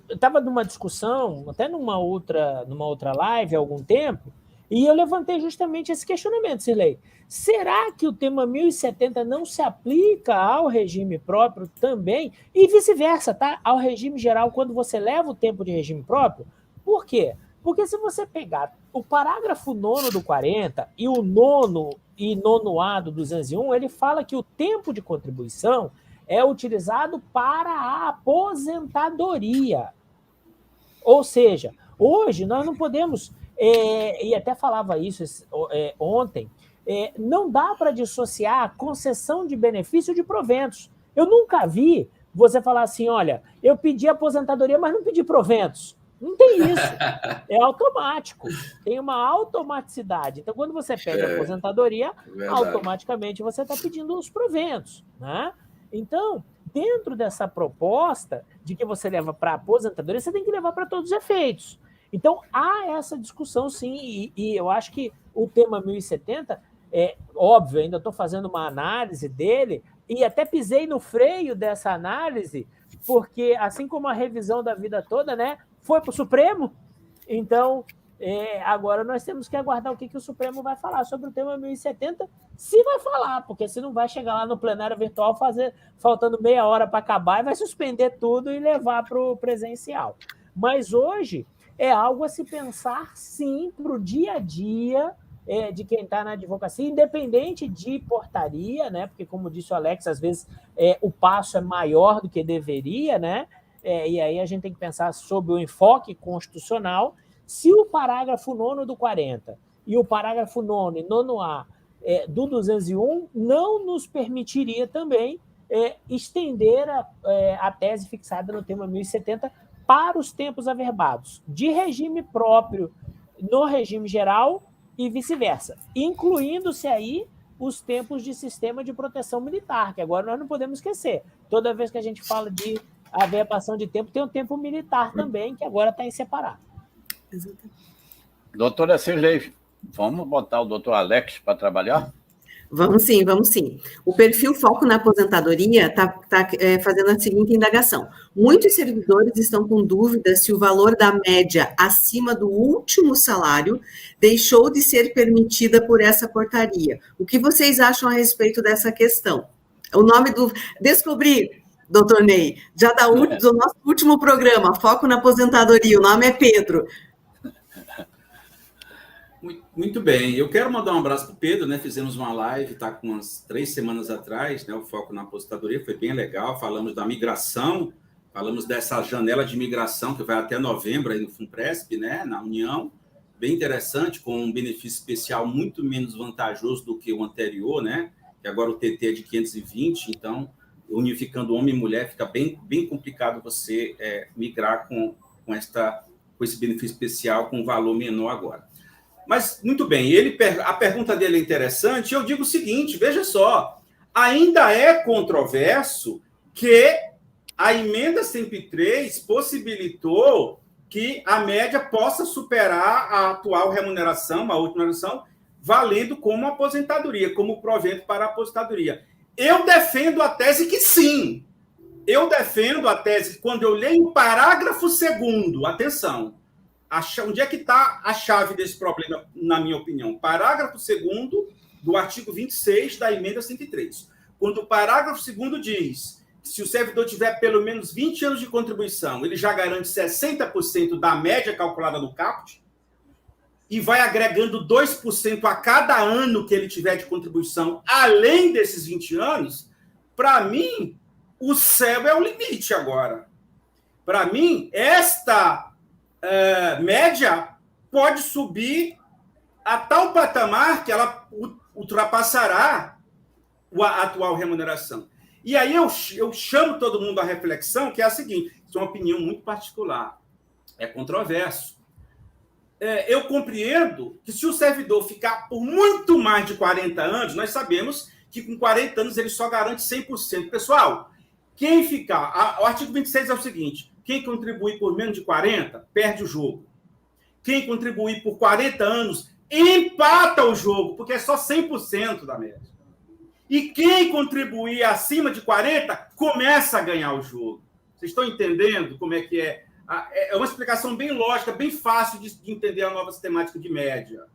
estava numa discussão, até numa outra live há algum tempo, e eu levantei justamente esse questionamento, Cirlei. Será que o tema 1070 não se aplica ao regime próprio também? E vice-versa, tá? Ao regime geral, quando você leva o tempo de regime próprio? Por quê? Porque se você pegar o parágrafo 9º do 40 e o 9º e 9A do 201, ele fala que o tempo de contribuição é utilizado para a aposentadoria. Ou seja, hoje nós não podemos, e até falava isso ontem, não dá para dissociar a concessão de benefício de proventos. Eu nunca vi você falar assim, olha, eu pedi aposentadoria, mas não pedi proventos. Não tem isso. É automático. Tem uma automaticidade. Então, quando você pede aposentadoria, automaticamente você está pedindo os proventos, né? Então, dentro dessa proposta de que você leva para a aposentadoria, você tem que levar para todos os efeitos. Então, há essa discussão, sim, e eu acho que o tema 1070, óbvio, ainda estou fazendo uma análise dele, e até pisei no freio dessa análise, porque, assim como a revisão da vida toda, né, foi para o Supremo, então, agora nós temos que aguardar o que o Supremo vai falar sobre o tema 1070, se vai falar, porque se não vai chegar lá no plenário virtual faltando meia hora para acabar, e vai suspender tudo e levar para o presencial. Mas hoje é algo a se pensar, sim, para o dia a dia de quem está na advocacia, independente de portaria, né? Porque, como disse o Alex, às vezes o passo é maior do que deveria, né? E aí a gente tem que pensar sobre o enfoque constitucional. Se o parágrafo 9º do 40 e o parágrafo 9º e 9A do 201 não nos permitiria também estender a tese fixada no tema 1070 para os tempos averbados, de regime próprio no regime geral e vice-versa, incluindo-se aí os tempos de sistema de proteção militar, que agora nós não podemos esquecer. Toda vez que a gente fala de averbação de tempo, tem o tempo militar também, que agora está em separado. Doutora Cirlei, vamos botar o doutor Alex para trabalhar? Vamos sim. O perfil Foco na Aposentadoria está fazendo a seguinte indagação. Muitos servidores estão com dúvidas se o valor da média acima do último salário deixou de ser permitida por essa portaria. O que vocês acham a respeito dessa questão? O nome do... Descobri, doutor Ney, já do nosso último programa, Foco na Aposentadoria, o nome é Pedro. Muito bem, eu quero mandar um abraço para o Pedro, né? Fizemos uma live, tá, com umas 3 semanas atrás, né? O Foco na Aposentadoria, foi bem legal, falamos da migração, falamos dessa janela de migração que vai até novembro aí no Funpresp, né? Na União, bem interessante, com um benefício especial muito menos vantajoso do que o anterior, né? Que agora o TT é de 520, então, unificando homem e mulher, fica bem complicado você migrar com esse benefício especial com um valor menor agora. Mas, muito bem, a pergunta dele é interessante, e eu digo o seguinte, veja só, ainda é controverso que a emenda 103 possibilitou que a média possa superar a atual remuneração, a última remuneração, valendo como aposentadoria, como provento para a aposentadoria. Eu defendo a tese que sim. Eu defendo a tese, quando eu leio o parágrafo 2º, atenção, onde é que está a chave desse problema, na minha opinião? Parágrafo 2º do artigo 26 da emenda 103. Quando o parágrafo 2º diz que se o servidor tiver pelo menos 20 anos de contribuição, ele já garante 60% da média calculada no caput e vai agregando 2% a cada ano que ele tiver de contribuição, além desses 20 anos, para mim, o céu é o limite agora. Para mim, esta média pode subir a tal patamar que ela ultrapassará a atual remuneração. E aí eu chamo todo mundo à reflexão, que é a seguinte, isso é uma opinião muito particular, é controverso. Eu compreendo que se o servidor ficar por muito mais de 40 anos, nós sabemos que com 40 anos ele só garante 100%. Pessoal, quem ficar... O artigo 26 é o seguinte, quem contribuir por menos de 40, perde o jogo. Quem contribuir por 40 anos, empata o jogo, porque é só 100% da média. E quem contribuir acima de 40, começa a ganhar o jogo. Vocês estão entendendo como é que é? É uma explicação bem lógica, bem fácil de entender a nova sistemática de média.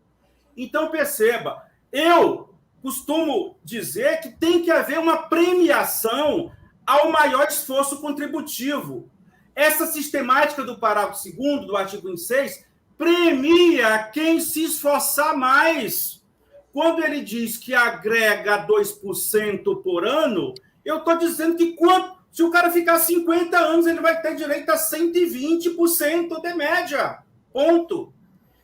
Então, perceba, eu costumo dizer que tem que haver uma premiação ao maior esforço contributivo. Essa sistemática do parágrafo 2º do artigo 26 premia quem se esforçar mais. Quando ele diz que agrega 2% por ano, eu estou dizendo que se o cara ficar 50 anos, ele vai ter direito a 120% de média. Ponto.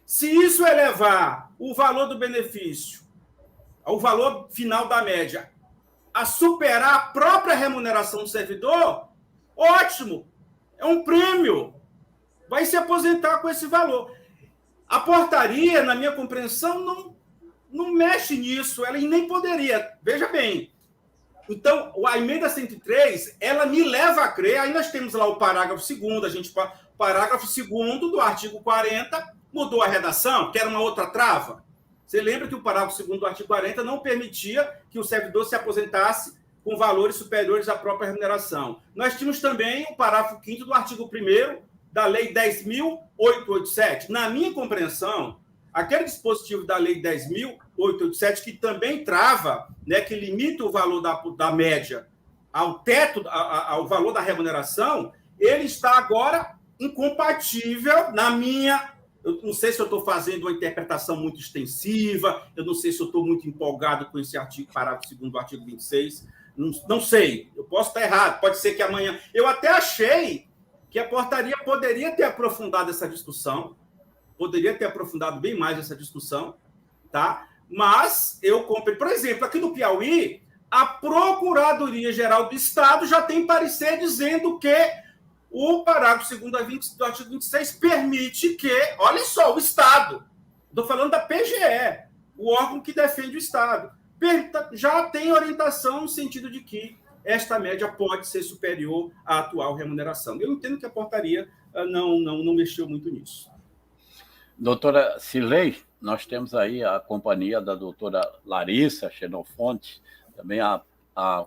Se isso elevar o valor do benefício, o valor final da média, a superar a própria remuneração do servidor, ótimo. É um prêmio. Vai se aposentar com esse valor. A portaria, na minha compreensão, não mexe nisso. Ela nem poderia. Veja bem. Então, a emenda 103, ela me leva a crer... Aí nós temos lá o parágrafo 2º. Parágrafo 2º do artigo 40 mudou a redação, que era uma outra trava. Você lembra que o parágrafo 2º do artigo 40 não permitia que o servidor se aposentasse com valores superiores à própria remuneração. Nós tínhamos também o parágrafo 5º do artigo 1º da Lei 10.887. Na minha compreensão, aquele dispositivo da Lei 10.887 que também trava, né, que limita o valor da média ao teto, ao valor da remuneração, ele está agora incompatível na minha... Eu não sei se eu estou fazendo uma interpretação muito extensiva, eu não sei se eu estou muito empolgado com esse artigo, parágrafo 2º do artigo 26, não sei, eu posso estar errado, pode ser que amanhã... Eu até achei que a portaria poderia ter aprofundado essa discussão, poderia ter aprofundado bem mais essa discussão, tá? Mas eu comprei, por exemplo, aqui no Piauí, a Procuradoria-Geral do Estado já tem parecer dizendo que o parágrafo 2º do artigo 26 permite que, olha só, o Estado, estou falando da PGE, o órgão que defende o Estado, já tem orientação no sentido de que esta média pode ser superior à atual remuneração. Eu entendo que a portaria não mexeu muito nisso. Doutora Cirlei, nós temos aí a companhia da doutora Larissa Xenofonte, também a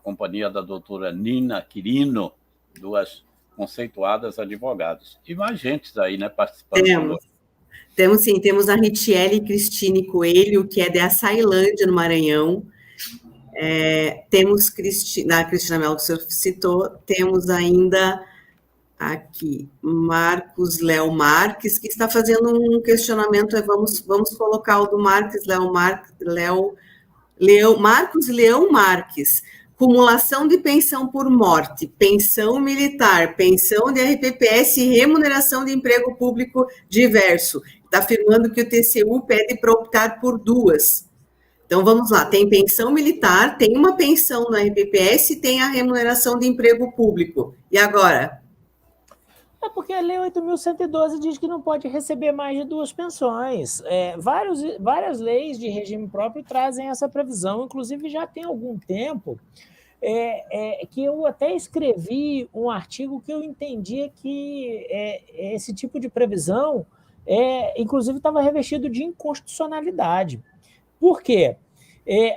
companhia da doutora Nina Quirino, duas conceituadas advogadas. E mais gente aí, né, participando. Temos sim, temos a Ritiele Cristine Coelho, que é de Açailândia, no Maranhão. Temos a Cristina Mello, que o senhor citou, temos ainda aqui Marcos Léo Marques, que está fazendo um questionamento, vamos colocar o do Marcos Leão Marques, cumulação de pensão por morte, pensão militar, pensão de RPPS e remuneração de emprego público diverso. Está afirmando que o TCU pede para optar por duas. Então, vamos lá, tem pensão militar, tem uma pensão no RPPS e tem a remuneração de emprego público. E agora? É porque a Lei 8.112 diz que não pode receber mais de 2 pensões. Várias leis de regime próprio trazem essa previsão, inclusive já tem algum tempo que eu até escrevi um artigo que eu entendia que esse tipo de previsão, inclusive, estava revestido de inconstitucionalidade. Por quê?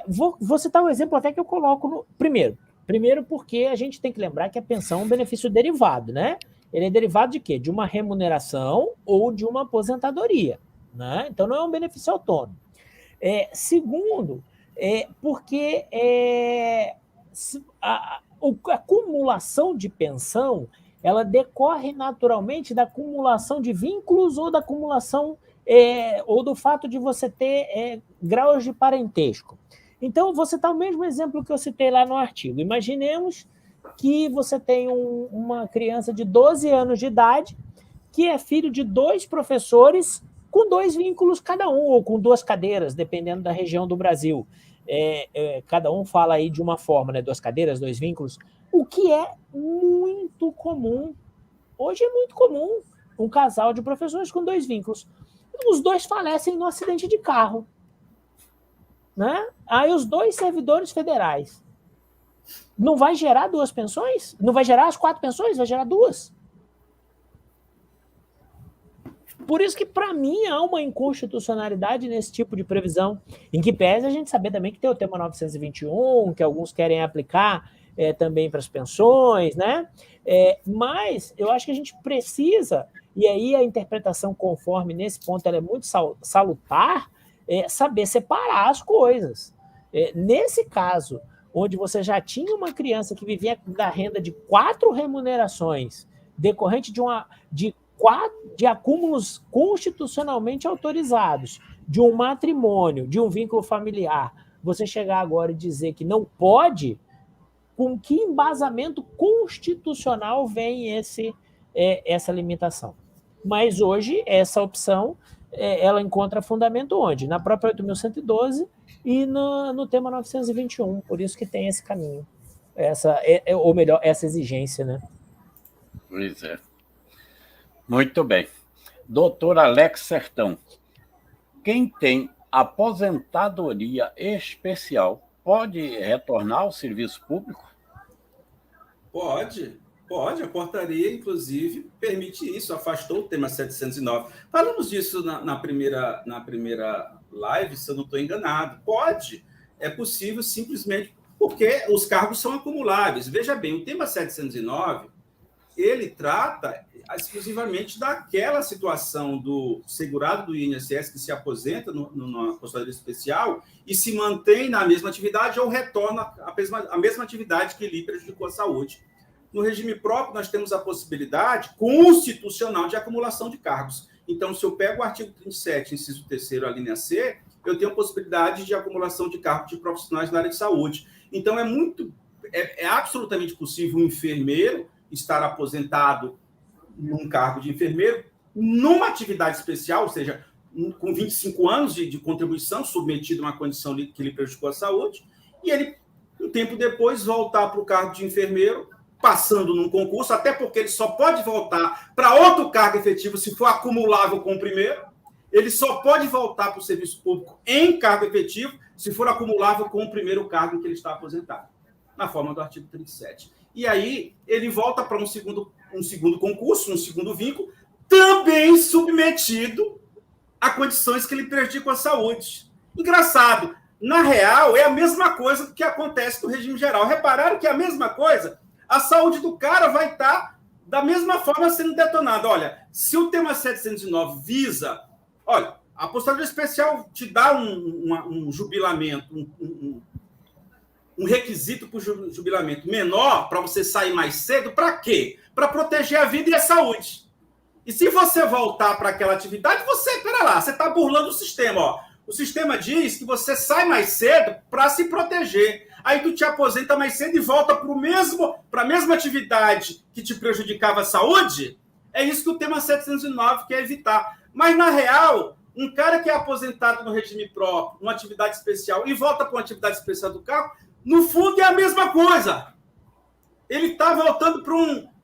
Vou citar um exemplo até que eu coloco no... Primeiro porque a gente tem que lembrar que a pensão é um benefício derivado, né? Ele é derivado de quê? De uma remuneração ou de uma aposentadoria, né? Então, não é um benefício autônomo. Segundo, porque a acumulação de pensão, ela decorre naturalmente da acumulação de vínculos ou da acumulação ou do fato de você ter graus de parentesco. Então, vou citar o mesmo exemplo que eu citei lá no artigo. Imaginemos que você tem uma criança de 12 anos de idade que é filho de 2 professores com 2 vínculos cada um, ou com 2 cadeiras, dependendo da região do Brasil. Cada um fala aí de uma forma, né? 2 cadeiras, 2 vínculos, o que é muito comum. Hoje é muito comum um casal de professores com 2 vínculos. Os 2 falecem no acidente de carro, né? Aí os 2 servidores federais. Não vai gerar 2 pensões? Não vai gerar as 4 pensões? Vai gerar 2. Por isso que, para mim, há uma inconstitucionalidade nesse tipo de previsão, em que pese a gente saber também que tem o tema 921, que alguns querem aplicar também para as pensões, né? Mas eu acho que a gente precisa, e aí a interpretação conforme nesse ponto ela é muito salutar, saber separar as coisas. Nesse caso, onde você já tinha uma criança que vivia da renda de 4 remunerações, decorrente de acúmulos constitucionalmente autorizados, de um matrimônio, de um vínculo familiar, você chegar agora e dizer que não pode, com que embasamento constitucional vem essa limitação? Mas hoje, essa opção, ela encontra fundamento onde? Na própria 8.112 e no tema 921, por isso que tem esse caminho, ou melhor, essa exigência, né? Pois é. Muito bem. Doutor Alex Sertão, quem tem aposentadoria especial pode retornar ao serviço público? Pode. A portaria, inclusive, permite isso, afastou o tema 709. Falamos disso na primeira live, se eu não estou enganado. Pode. É possível simplesmente porque os cargos são acumuláveis. Veja bem, o tema 709, ele trata exclusivamente daquela situação do segurado do INSS que se aposenta numa aposentadoria especial e se mantém na mesma atividade ou retorna à mesma atividade que lhe prejudicou a saúde. No regime próprio, nós temos a possibilidade constitucional de acumulação de cargos. Então, se eu pego o artigo 37, inciso 3º, a linha C, eu tenho a possibilidade de acumulação de cargos de profissionais na área de saúde. Então, é absolutamente possível um enfermeiro estar aposentado num cargo de enfermeiro, numa atividade especial, ou seja, com 25 anos de contribuição, submetido a uma condição que lhe prejudicou a saúde, e ele, um tempo depois, voltar para o cargo de enfermeiro, passando num concurso, até porque ele só pode voltar para outro cargo efetivo se for acumulável com o primeiro, ele só pode voltar para o serviço público em cargo efetivo se for acumulável com o primeiro cargo em que ele está aposentado, na forma do artigo 37. E aí ele volta para um segundo concurso, um segundo vínculo, também submetido a condições que lhe prejudicam a saúde. Engraçado, na real, é a mesma coisa que acontece no regime geral. Repararam que é a mesma coisa? A saúde do cara vai estar da mesma forma sendo detonada. Olha, se o tema 709 visa... Olha, a aposentadoria especial te dá um jubilamento, um requisito para o jubilamento menor para você sair mais cedo. Para quê? Para proteger a vida e a saúde. E se você voltar para aquela atividade, você está burlando o sistema. Ó. O sistema diz que você sai mais cedo para se proteger. Aí tu te aposenta mais cedo e volta para a mesma atividade que te prejudicava a saúde. É isso que o tema 709 quer evitar. Mas, na real, um cara que é aposentado no regime próprio, numa atividade especial, e volta para uma atividade especial do carro, no fundo é a mesma coisa. Ele está voltando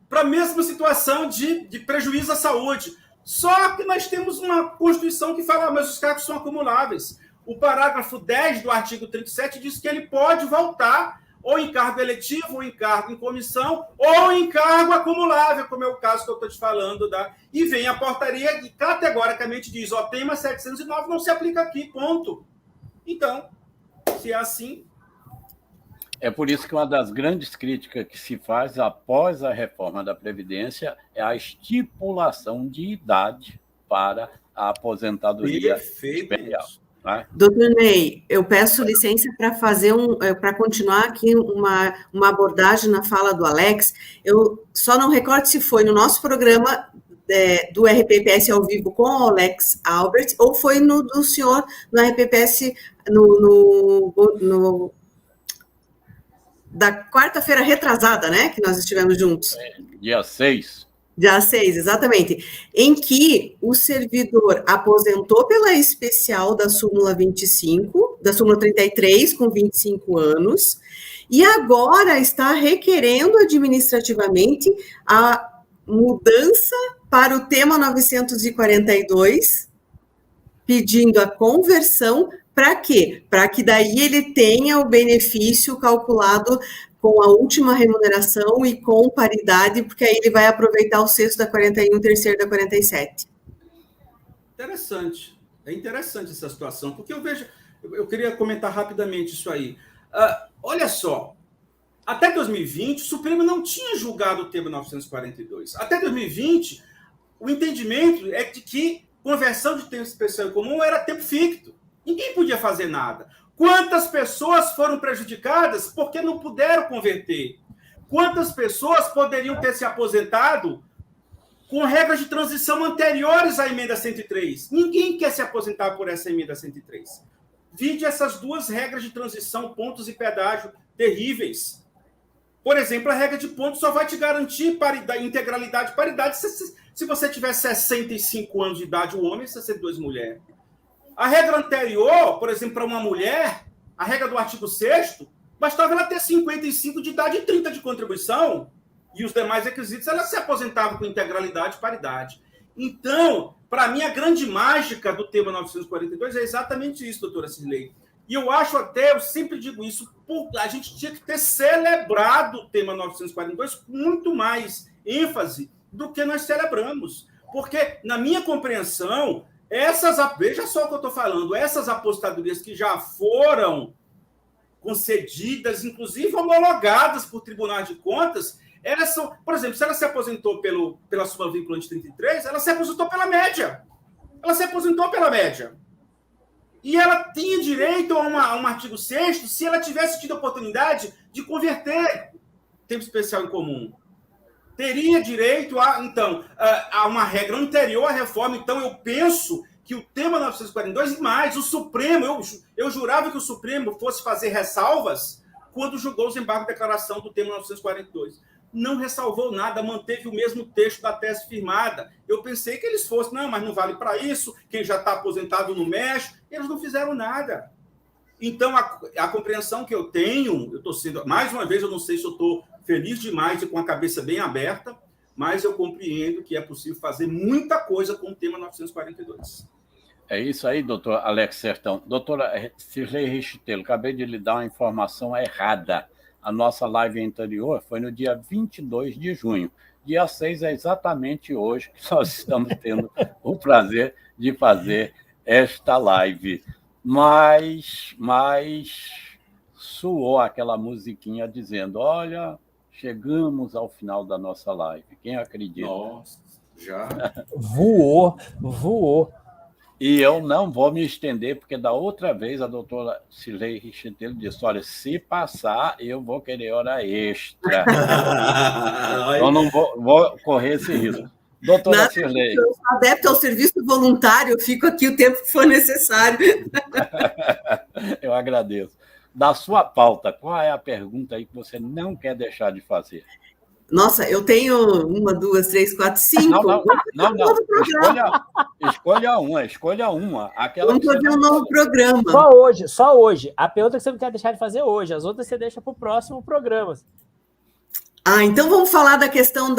para a mesma situação de prejuízo à saúde. Só que nós temos uma Constituição que fala, mas os cargos são acumuláveis. O parágrafo 10 do artigo 37 diz que ele pode voltar ou em cargo eletivo, ou em cargo em comissão, ou em cargo acumulável, como é o caso que eu estou te falando. E vem a portaria e categoricamente diz, ó, tema 709 não se aplica aqui, ponto. Então, se é assim... É por isso que uma das grandes críticas que se faz após a reforma da Previdência é a estipulação de idade para a aposentadoria especial. Né? Doutor Ney, eu peço licença para fazer para continuar aqui uma abordagem na fala do Alex. Eu só não recordo se foi no nosso programa do RPPS ao vivo com o Alex Albert ou foi no do senhor no RPPS da quarta-feira retrasada, né? Que nós estivemos juntos. Dia 6. Dia 6, exatamente. Em que o servidor aposentou pela especial da súmula 25, da súmula 33, com 25 anos, e agora está requerendo administrativamente a mudança para o tema 942, pedindo a conversão. Para quê? Para que daí ele tenha o benefício calculado com a última remuneração e com paridade, porque aí ele vai aproveitar o sexto da 41, o terceiro da 47. Interessante. É interessante essa situação, porque eu queria comentar rapidamente isso aí. Olha só, até 2020, o Supremo não tinha julgado o tema 942. Até 2020, o entendimento é de que conversão de tempo especial e comum era tempo ficto. Ninguém podia fazer nada. Quantas pessoas foram prejudicadas porque não puderam converter? Quantas pessoas poderiam ter se aposentado com regras de transição anteriores à emenda 103? Ninguém quer se aposentar por essa emenda 103. Vide essas duas regras de transição, pontos e pedágio, terríveis. Por exemplo, a regra de pontos só vai te garantir integralidade e paridade se você tiver 65 anos de idade, o homem, e 62 mulheres. A regra anterior, por exemplo, para uma mulher, a regra do artigo 6º, bastava ela ter 55 de idade e 30 de contribuição, e os demais requisitos, ela se aposentava com integralidade e paridade. Então, para mim, a grande mágica do tema 942 é exatamente isso, doutora Cirlei. E eu acho até, eu sempre digo isso, a gente tinha que ter celebrado o tema 942 com muito mais ênfase do que nós celebramos. Porque, na minha compreensão, veja só o que eu estou falando, essas apostadorias que já foram concedidas, inclusive homologadas por Tribunal de Contas, elas são, por exemplo, se ela se aposentou pela súmula vinculante 33, ela se aposentou pela média. Ela se aposentou pela média. E ela tinha direito a um artigo 6º se ela tivesse tido a oportunidade de converter tempo especial em comum. Teria direito a uma regra anterior à reforma. Então, eu penso que o tema 942 e mais, o Supremo, eu jurava que o Supremo fosse fazer ressalvas quando julgou os embargos de declaração do tema 942. não ressalvou nada, manteve o mesmo texto da tese firmada. Eu pensei que eles fossem, não, mas não vale para isso, quem já está aposentado não mexe. Eles não fizeram nada. Então, a compreensão que eu tenho, eu estou sendo, mais uma vez, eu não sei se eu estou feliz demais e com a cabeça bem aberta, mas eu compreendo que é possível fazer muita coisa com o tema 942. É isso aí, doutor Alex Sertão. Doutora Cirlei Richtelo, acabei de lhe dar uma informação errada. A nossa live anterior foi no dia 22 de junho. Dia 6 é exatamente hoje que nós estamos tendo o prazer de fazer esta live. Mas soou aquela musiquinha dizendo, olha, chegamos ao final da nossa live. Quem acredita? Nossa, já. Voou. E eu não vou me estender, porque da outra vez a doutora Cirlei Richtelo disse, olha, se passar, eu vou querer hora extra. Eu não vou correr esse risco. Doutora Cirlei. Eu sou adepto ao serviço voluntário, eu fico aqui o tempo que for necessário. Eu agradeço. Da sua pauta, qual é a pergunta aí que você não quer deixar de fazer? Nossa, eu tenho 1, 2, 3, 4, 5. Não. Escolha uma. Vamos fazer um novo programa. Só hoje. A pergunta que você não quer deixar de fazer hoje, as outras você deixa para o próximo programa. Então vamos falar da questão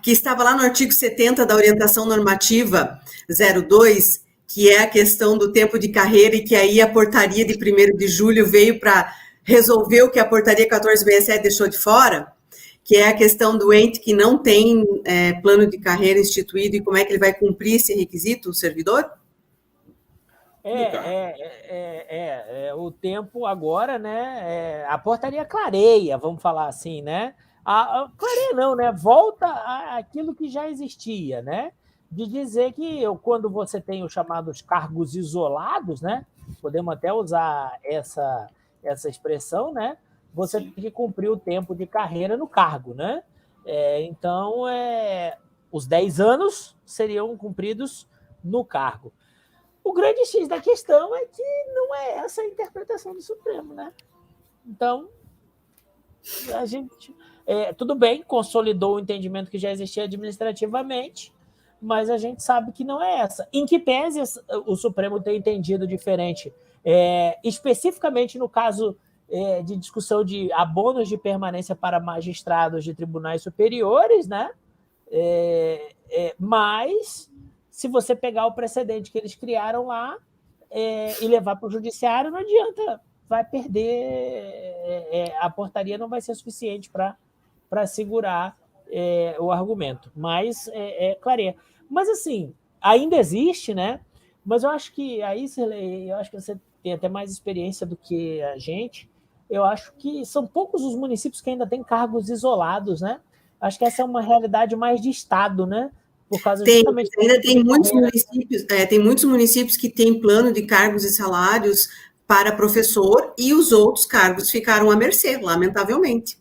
que estava lá no artigo 70 da Orientação Normativa 02, que é a questão do tempo de carreira, e que aí a portaria de 1º de julho veio para resolver o que a portaria 1467 deixou de fora, que é a questão do ente que não tem plano de carreira instituído e como é que ele vai cumprir esse requisito, o servidor? O tempo agora, né? A portaria clareia, vamos falar assim, né? Clareia não, né? Volta àquilo que já existia, né? De dizer que quando você tem os chamados cargos isolados, né? Podemos até usar essa expressão, né? Você tem que cumprir o tempo de carreira no cargo, né? Então, os 10 anos seriam cumpridos no cargo. O grande X da questão é que não é essa a interpretação do Supremo, né? Então, a gente... tudo bem, consolidou o entendimento que já existia administrativamente, mas a gente sabe que não é essa. Em que pese o Supremo ter entendido diferente, especificamente no caso de discussão de abonos de permanência para magistrados de tribunais superiores, né? Mas, se você pegar o precedente que eles criaram lá e levar para o judiciário, não adianta, vai perder, a portaria não vai ser suficiente para segurar o argumento. Mas, clareia. Mas, assim, ainda existe, né? Mas eu acho que aí, Cirlei, eu acho que você tem até mais experiência do que a gente. Eu acho que são poucos os municípios que ainda têm cargos isolados, né? Acho que essa é uma realidade mais de Estado, né? Por causa justamente... Ainda tem muitos municípios, tem muitos municípios que têm plano de cargos e salários para professor, e os outros cargos ficaram à mercê, lamentavelmente.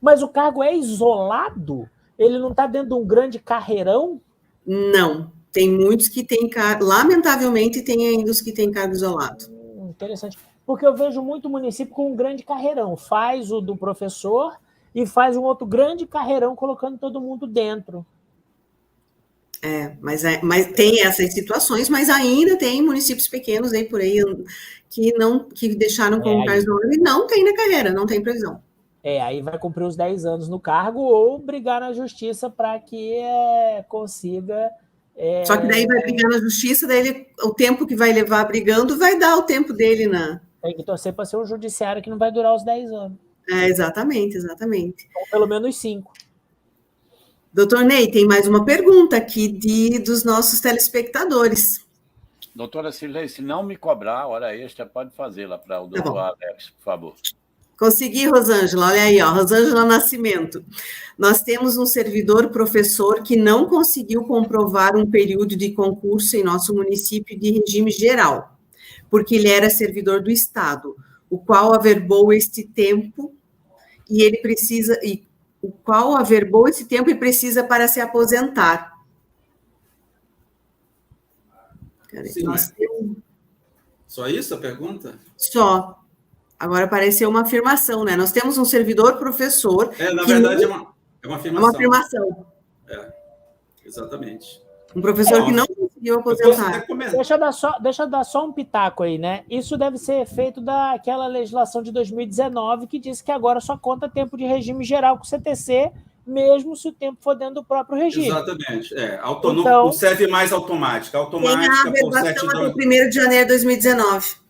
Mas o cargo é isolado? Ele não está dentro de um grande carreirão? Não. Tem muitos que têm lamentavelmente, tem ainda os que têm cargo isolado. Interessante. Porque eu vejo muito município com um grande carreirão. Faz o do professor e faz um outro grande carreirão colocando todo mundo dentro. Mas tem essas situações, mas ainda tem municípios pequenos aí por aí que deixaram como cargo isolado e não tem na carreira, não tem previsão. Aí vai cumprir os 10 anos no cargo ou brigar na justiça para que consiga... Só que daí vai brigar na justiça, daí o tempo que vai levar brigando vai dar o tempo dele na... Tem que torcer para ser um judiciário que não vai durar os 10 anos. Exatamente. Ou pelo menos 5. Doutor Ney, tem mais uma pergunta aqui dos nossos telespectadores. Doutora Cirlei, se não me cobrar hora extra, pode fazê-la para o doutor Alex, por favor. Consegui, Rosângela. Olha aí, Rosângela Nascimento. Nós temos um servidor professor que não conseguiu comprovar um período de concurso em nosso município de regime geral, porque ele era servidor do Estado, o qual averbou este tempo e precisa para se aposentar. Sim, Só isso a pergunta? Só. Agora pareceu uma afirmação, né? Nós temos um servidor professor. Na verdade, é uma afirmação. É uma afirmação. Exatamente. Um professor que não conseguiu aposentar. Deixa eu dar só um pitaco aí, né? Isso deve ser efeito daquela legislação de 2019 que diz que agora só conta tempo de regime geral com o CTC, mesmo se o tempo for dentro do próprio regime. Exatamente. Não serve mais automática. Automática tem a aberração até 1º de janeiro de 2019.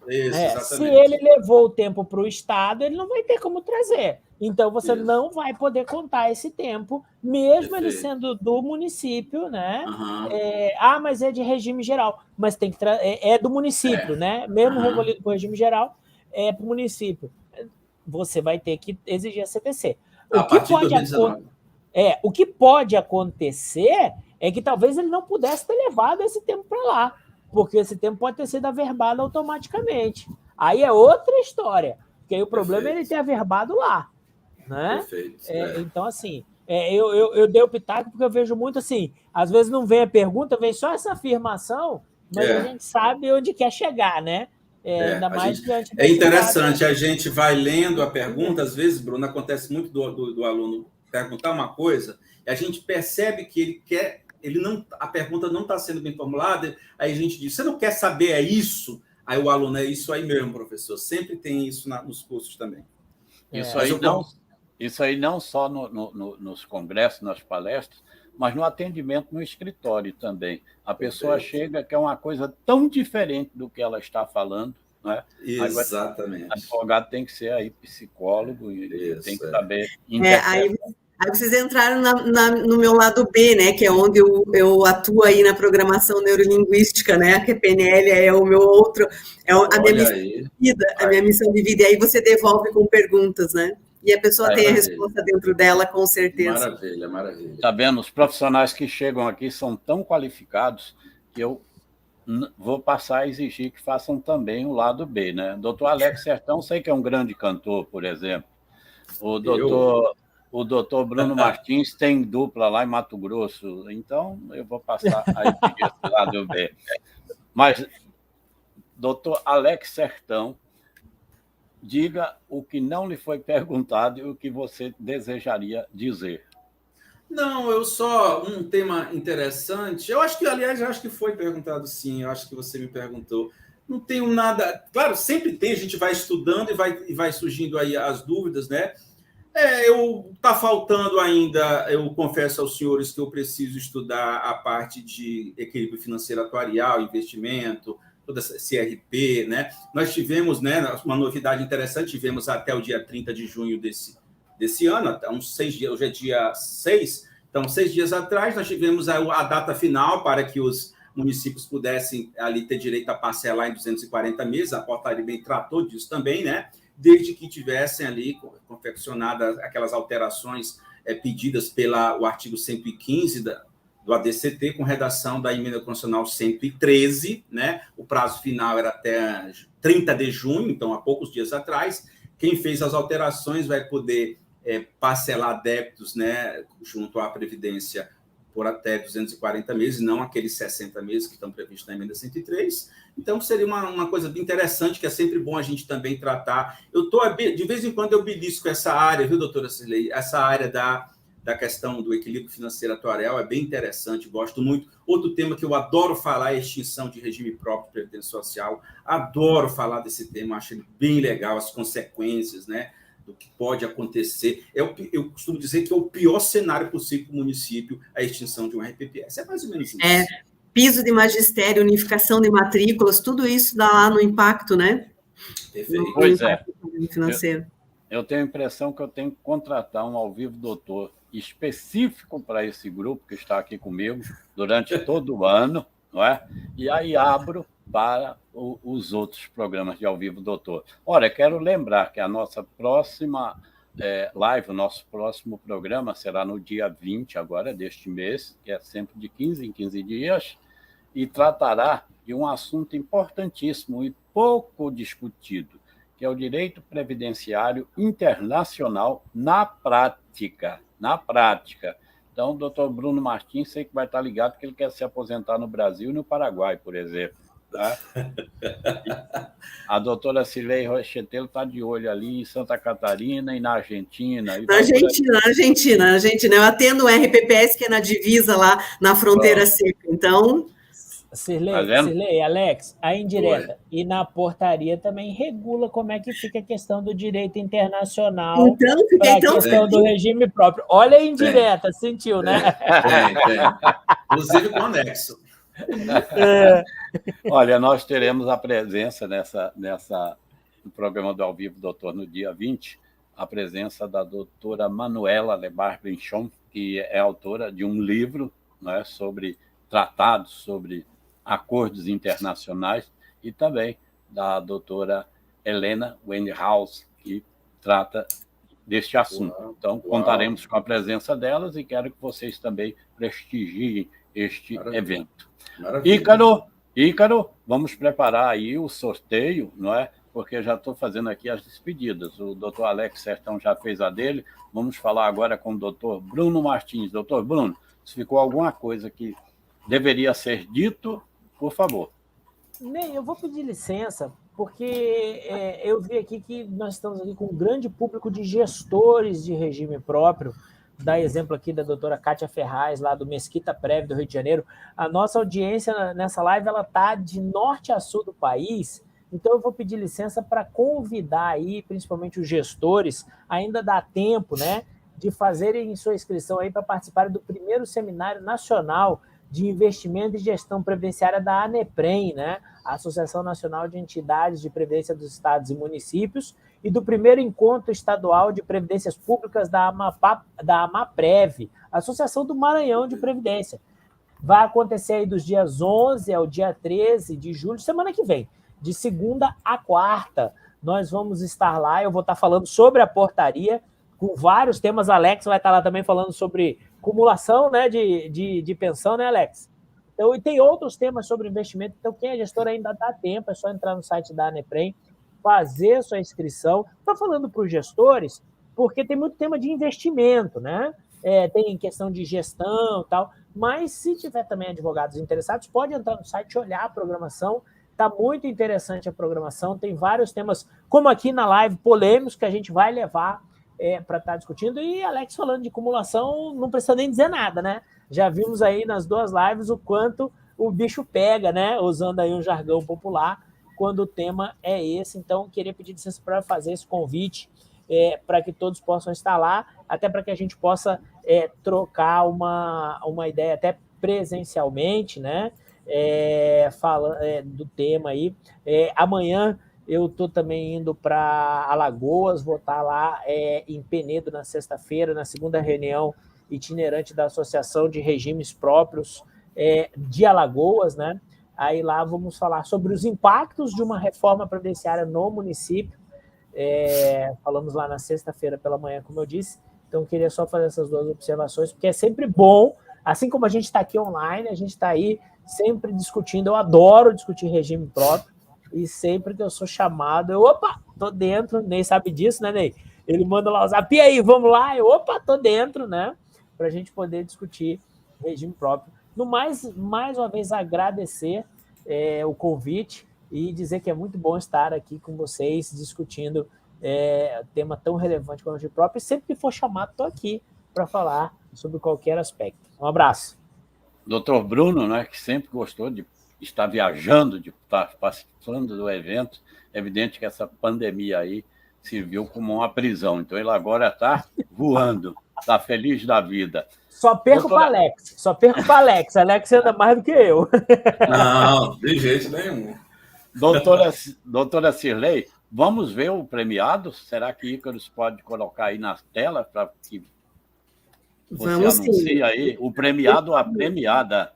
Se ele levou o tempo para o Estado, ele não vai ter como trazer. Então, você não vai poder contar esse tempo, mesmo ele sendo do município, né? Mas é de regime geral. Mas tem que é do município, né? Mesmo recolhido por regime geral, é para o município. Você vai ter que exigir a CTC. O que pode acontecer é que talvez ele não pudesse ter levado esse tempo para lá, porque esse tempo pode ter sido averbado automaticamente. Aí é outra história, porque aí o problema é ele ter averbado lá. Né? Então, assim, eu dei o pitaco porque eu vejo muito assim, às vezes não vem a pergunta, vem só essa afirmação, mas a gente sabe onde quer chegar, né? Ainda mais que a gente é interessante, a gente vai lendo a pergunta, às vezes, Bruno, acontece muito do aluno perguntar uma coisa, e a gente percebe que ele quer, a pergunta não está sendo bem formulada, aí a gente diz, você não quer saber, é isso? Aí o aluno, é isso aí mesmo, professor, sempre tem isso nos cursos também. Isso aí não só nos congressos, nas palestras, mas no atendimento no escritório também. A pessoa chega que é uma coisa tão diferente do que ela está falando, né? Exatamente. O advogado tem que ser aí psicólogo e tem que saber interpretar. Aí vocês entraram no meu lado B, né? Que é onde eu atuo aí na programação neurolinguística, né? Que a PNL é o meu outro, a minha missão de vida, a minha missão de vida. E aí você devolve com perguntas, né? E a pessoa tem a resposta dentro dela, com certeza. Maravilha. Tá vendo? Os profissionais que chegam aqui são tão qualificados que eu vou passar a exigir que façam também o lado B, né? Doutor Alex Sertão, sei que é um grande cantor, por exemplo. O doutor Bruno Martins tem dupla lá em Mato Grosso, então eu vou passar a exigir esse lado B. Mas, doutor Alex Sertão, diga o que não lhe foi perguntado e o que você desejaria dizer. Não, um tema interessante. Eu acho que foi perguntado sim, eu acho que você me perguntou. Não tenho nada. Claro, sempre tem, a gente vai estudando e vai surgindo aí as dúvidas, né? Tá faltando ainda, eu confesso aos senhores que eu preciso estudar a parte de equilíbrio financeiro atuarial, investimento, toda essa CRP, né? Nós tivemos, né, uma novidade interessante, tivemos até o dia 30 de junho desse ano, até uns 6 dias, hoje é dia 6, então 6 dias atrás nós tivemos a data final para que os municípios pudessem ali ter direito a parcelar em 240 meses, a portaria bem tratou disso também, né? Desde que tivessem ali confeccionadas aquelas alterações pedidas pelo artigo 115 do ADCT, com redação da emenda constitucional 113, né? O prazo final era até 30 de junho, então há poucos dias atrás. Quem fez as alterações vai poder parcelar débitos, né, junto à Previdência por até 240 meses, não aqueles 60 meses que estão previstos na emenda 103. Então, seria uma coisa bem interessante, que é sempre bom a gente também tratar. De vez em quando, eu belisco essa área, viu, doutora Cirlei? Essa área da questão do equilíbrio financeiro atuarial é bem interessante, gosto muito. Outro tema que eu adoro falar é a extinção de regime próprio de previdência social. Adoro falar desse tema, acho ele bem legal, as consequências, né, do que pode acontecer. Eu costumo dizer que é o pior cenário possível para o município, a extinção de um RPPS. É mais ou menos isso. Piso de magistério, unificação de matrículas, tudo isso dá lá no impacto, né? Perfeito. Pois financeiro. Eu tenho a impressão que eu tenho que contratar um ao vivo doutor específico para esse grupo que está aqui comigo durante todo o ano, não é? E aí abro para os outros programas de ao vivo doutor. Ora, quero lembrar que a nossa próxima live, o nosso próximo programa será no dia 20 agora deste mês, que é sempre de 15 em 15 dias, e tratará de um assunto importantíssimo e pouco discutido, que é o direito previdenciário internacional na prática. Então, o doutor Bruno Martins, sei que vai estar ligado que ele quer se aposentar no Brasil e no Paraguai, por exemplo. Tá? A doutora Cirlei Rochetelo está de olho ali em Santa Catarina e na Argentina. Na Argentina. Eu atendo o RPPS, que é na divisa lá, na fronteira seca. Então... Cirlei, Alex, a indireta. E na portaria também regula como é que fica a questão do direito internacional para a questão do regime próprio. Olha a indireta, sentiu, né? Tem. Inclusive com anexo. Olha, nós teremos a presença no programa do Ao Vivo, doutor, no dia 20, a presença da doutora Manuela Lebar Brinchon, que é autora de um livro, né, sobre tratados sobre acordos internacionais, e também da doutora Helena Wendhaus, que trata deste assunto. Então, contaremos com a presença delas e quero que vocês também prestigiem este evento. Ícaro, vamos preparar aí o sorteio, não é? Porque já estou fazendo aqui as despedidas. O doutor Alex Sertão já fez a dele. Vamos falar agora com o doutor Bruno Martins. Doutor Bruno, se ficou alguma coisa que deveria ser dito, por favor. Ney, eu vou pedir licença, porque eu vi aqui que nós estamos aqui com um grande público de gestores de regime próprio. Dá exemplo aqui da doutora Kátia Ferraz, lá do Mesquita Prévio, do Rio de Janeiro. A nossa audiência nessa live está de norte a sul do país, então eu vou pedir licença para convidar aí, principalmente os gestores, ainda dá tempo, né, de fazerem sua inscrição aí para participarem do primeiro Seminário Nacional de Investimento e Gestão Previdenciária da ANEPREM, né? A Associação Nacional de Entidades de Previdência dos Estados e Municípios, e do primeiro Encontro Estadual de Previdências Públicas da AMAPREV, Associação do Maranhão de Previdência. Vai acontecer aí dos dias 11 ao dia 13 de julho, semana que vem, de segunda a quarta. Nós vamos estar lá, eu vou estar falando sobre a portaria, com vários temas. Alex vai estar lá também falando sobre acumulação, né, de pensão, né, Alex? Então, e tem outros temas sobre investimento. Então, quem é gestor ainda dá tempo, é só entrar no site da ANEPREM, fazer sua inscrição. Estou falando para os gestores, porque tem muito tema de investimento, né? Tem questão de gestão e tal, mas se tiver também advogados interessados, pode entrar no site e olhar a programação. Está muito interessante a programação, tem vários temas, como aqui na live, polêmicos, que a gente vai levar para estar discutindo, e Alex falando de acumulação, não precisa nem dizer nada, né? Já vimos aí nas duas lives o quanto o bicho pega, né? Usando aí um jargão popular, quando o tema é esse. Então, queria pedir licença para fazer esse convite, para que todos possam estar lá, até para que a gente possa trocar uma ideia até presencialmente, né? Do tema aí. Amanhã eu estou também indo para Alagoas, vou estar lá em Penedo na sexta-feira, na segunda reunião itinerante da Associação de Regimes Próprios de Alagoas, né? Aí lá vamos falar sobre os impactos de uma reforma previdenciária no município. Falamos lá na sexta-feira pela manhã, como eu disse. Então, queria só fazer essas duas observações, porque é sempre bom, assim como a gente está aqui online, a gente está aí sempre discutindo. Eu adoro discutir regime próprio, e sempre que eu sou chamado, tô dentro. Ney sabe disso, né, Ney? Ele manda lá o zap, e aí, vamos lá? Tô dentro, né? Para a gente poder discutir regime próprio. No mais uma vez, agradecer o convite e dizer que é muito bom estar aqui com vocês discutindo tema tão relevante como o regime próprio, e sempre que for chamado, estou aqui para falar sobre qualquer aspecto. Um abraço. Doutor Bruno, né, que sempre gostou de estar viajando, de estar participando do evento, é evidente que essa pandemia aí serviu como uma prisão. Então, ele agora está voando, está feliz da vida. Só perco para Alex. Alex anda mais do que eu. Não, de jeito nenhum. Doutora Cirlei, vamos ver o premiado? Será que Ícaros pode colocar aí na tela para que você anuncie aí o premiado ou a premiada?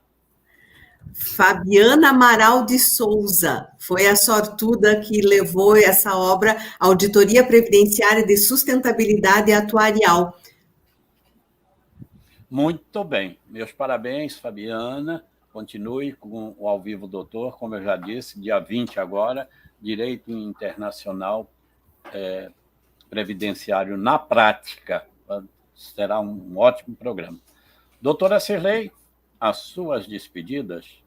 Fabiana Amaral de Souza foi a sortuda que levou essa obra, Auditoria Previdenciária de Sustentabilidade Atuarial. Muito bem. Meus parabéns, Fabiana. Continue com o Ao Vivo Doutor, como eu já disse, dia 20 agora, Direito Internacional Previdenciário na Prática. Será um ótimo programa. Doutora Cirlei, as suas despedidas.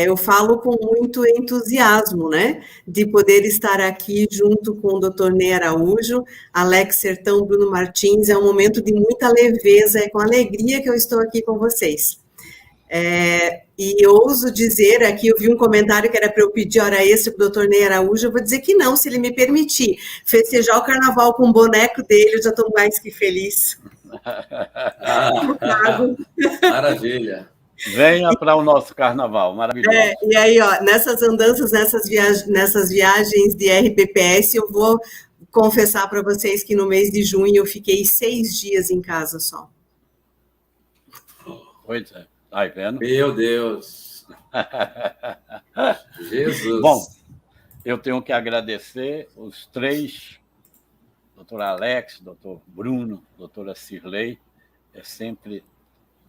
Eu falo com muito entusiasmo, né, de poder estar aqui junto com o Dr. Ney Araújo, Alex Sertão, Bruno Martins. É um momento de muita leveza, é com alegria que eu estou aqui com vocês. E ouso dizer aqui, eu vi um comentário que era para eu pedir hora extra para o Dr. Ney Araújo, eu vou dizer que não, se ele me permitir. Festejar o carnaval com o boneco dele, eu já estou mais que feliz. Maravilha. Venha para o nosso carnaval, maravilhoso. E aí, ó, nessas andanças, nessas viagens de RPPS, eu vou confessar para vocês que no mês de junho eu fiquei 6 dias em casa só. Pois é, tá vendo? Meu Deus. Jesus. Bom, eu tenho que agradecer os 3, doutor Alex, doutor Bruno, doutora Cirlei. É sempre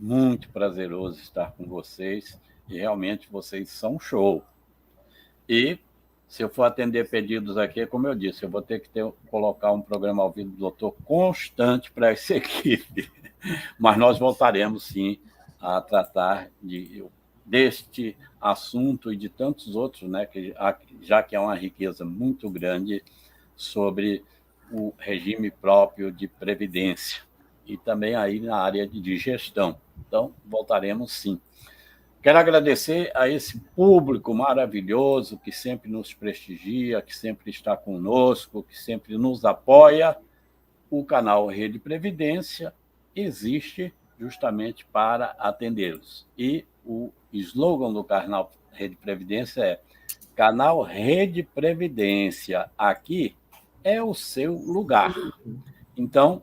muito prazeroso estar com vocês e realmente vocês são show. E se eu for atender pedidos aqui, como eu disse, eu vou ter que colocar um programa ao vivo do doutor constante para essa equipe. Mas nós voltaremos, sim, a tratar deste assunto e de tantos outros, né, já que é uma riqueza muito grande sobre o regime próprio de previdência e também aí na área de gestão. Então, voltaremos sim. Quero agradecer a esse público maravilhoso que sempre nos prestigia, que sempre está conosco, que sempre nos apoia. O canal Rede Previdência existe justamente para atendê-los. E o slogan do canal Rede Previdência é: Canal Rede Previdência, aqui é o seu lugar. Então,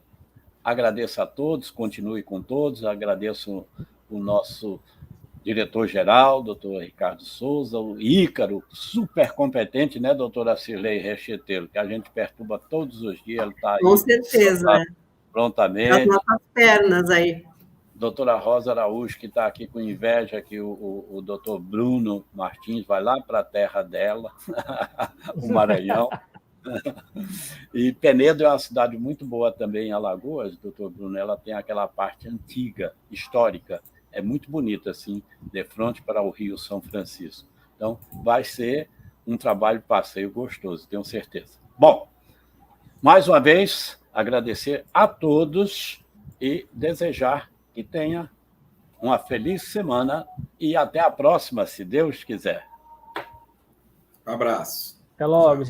agradeço a todos, continue com todos, agradeço o nosso diretor-geral, doutor Ricardo Souza, o Ícaro, super competente, né, doutora Cirlei Recheteiro, que a gente perturba todos os dias, ele está aí. Com certeza, né? Prontamente. As nossas pernas aí. Doutora Rosa Araújo, que está aqui com inveja, que o doutor Bruno Martins vai lá para a terra dela, o Maranhão. E Penedo é uma cidade muito boa também, em Alagoas, doutor Bruno, ela tem aquela parte antiga, histórica, é muito bonita, assim, de frente para o Rio São Francisco. Então, vai ser um trabalho passeio gostoso, tenho certeza. Bom, mais uma vez, agradecer a todos e desejar que tenha uma feliz semana e até a próxima, se Deus quiser. Um abraço. Até logo.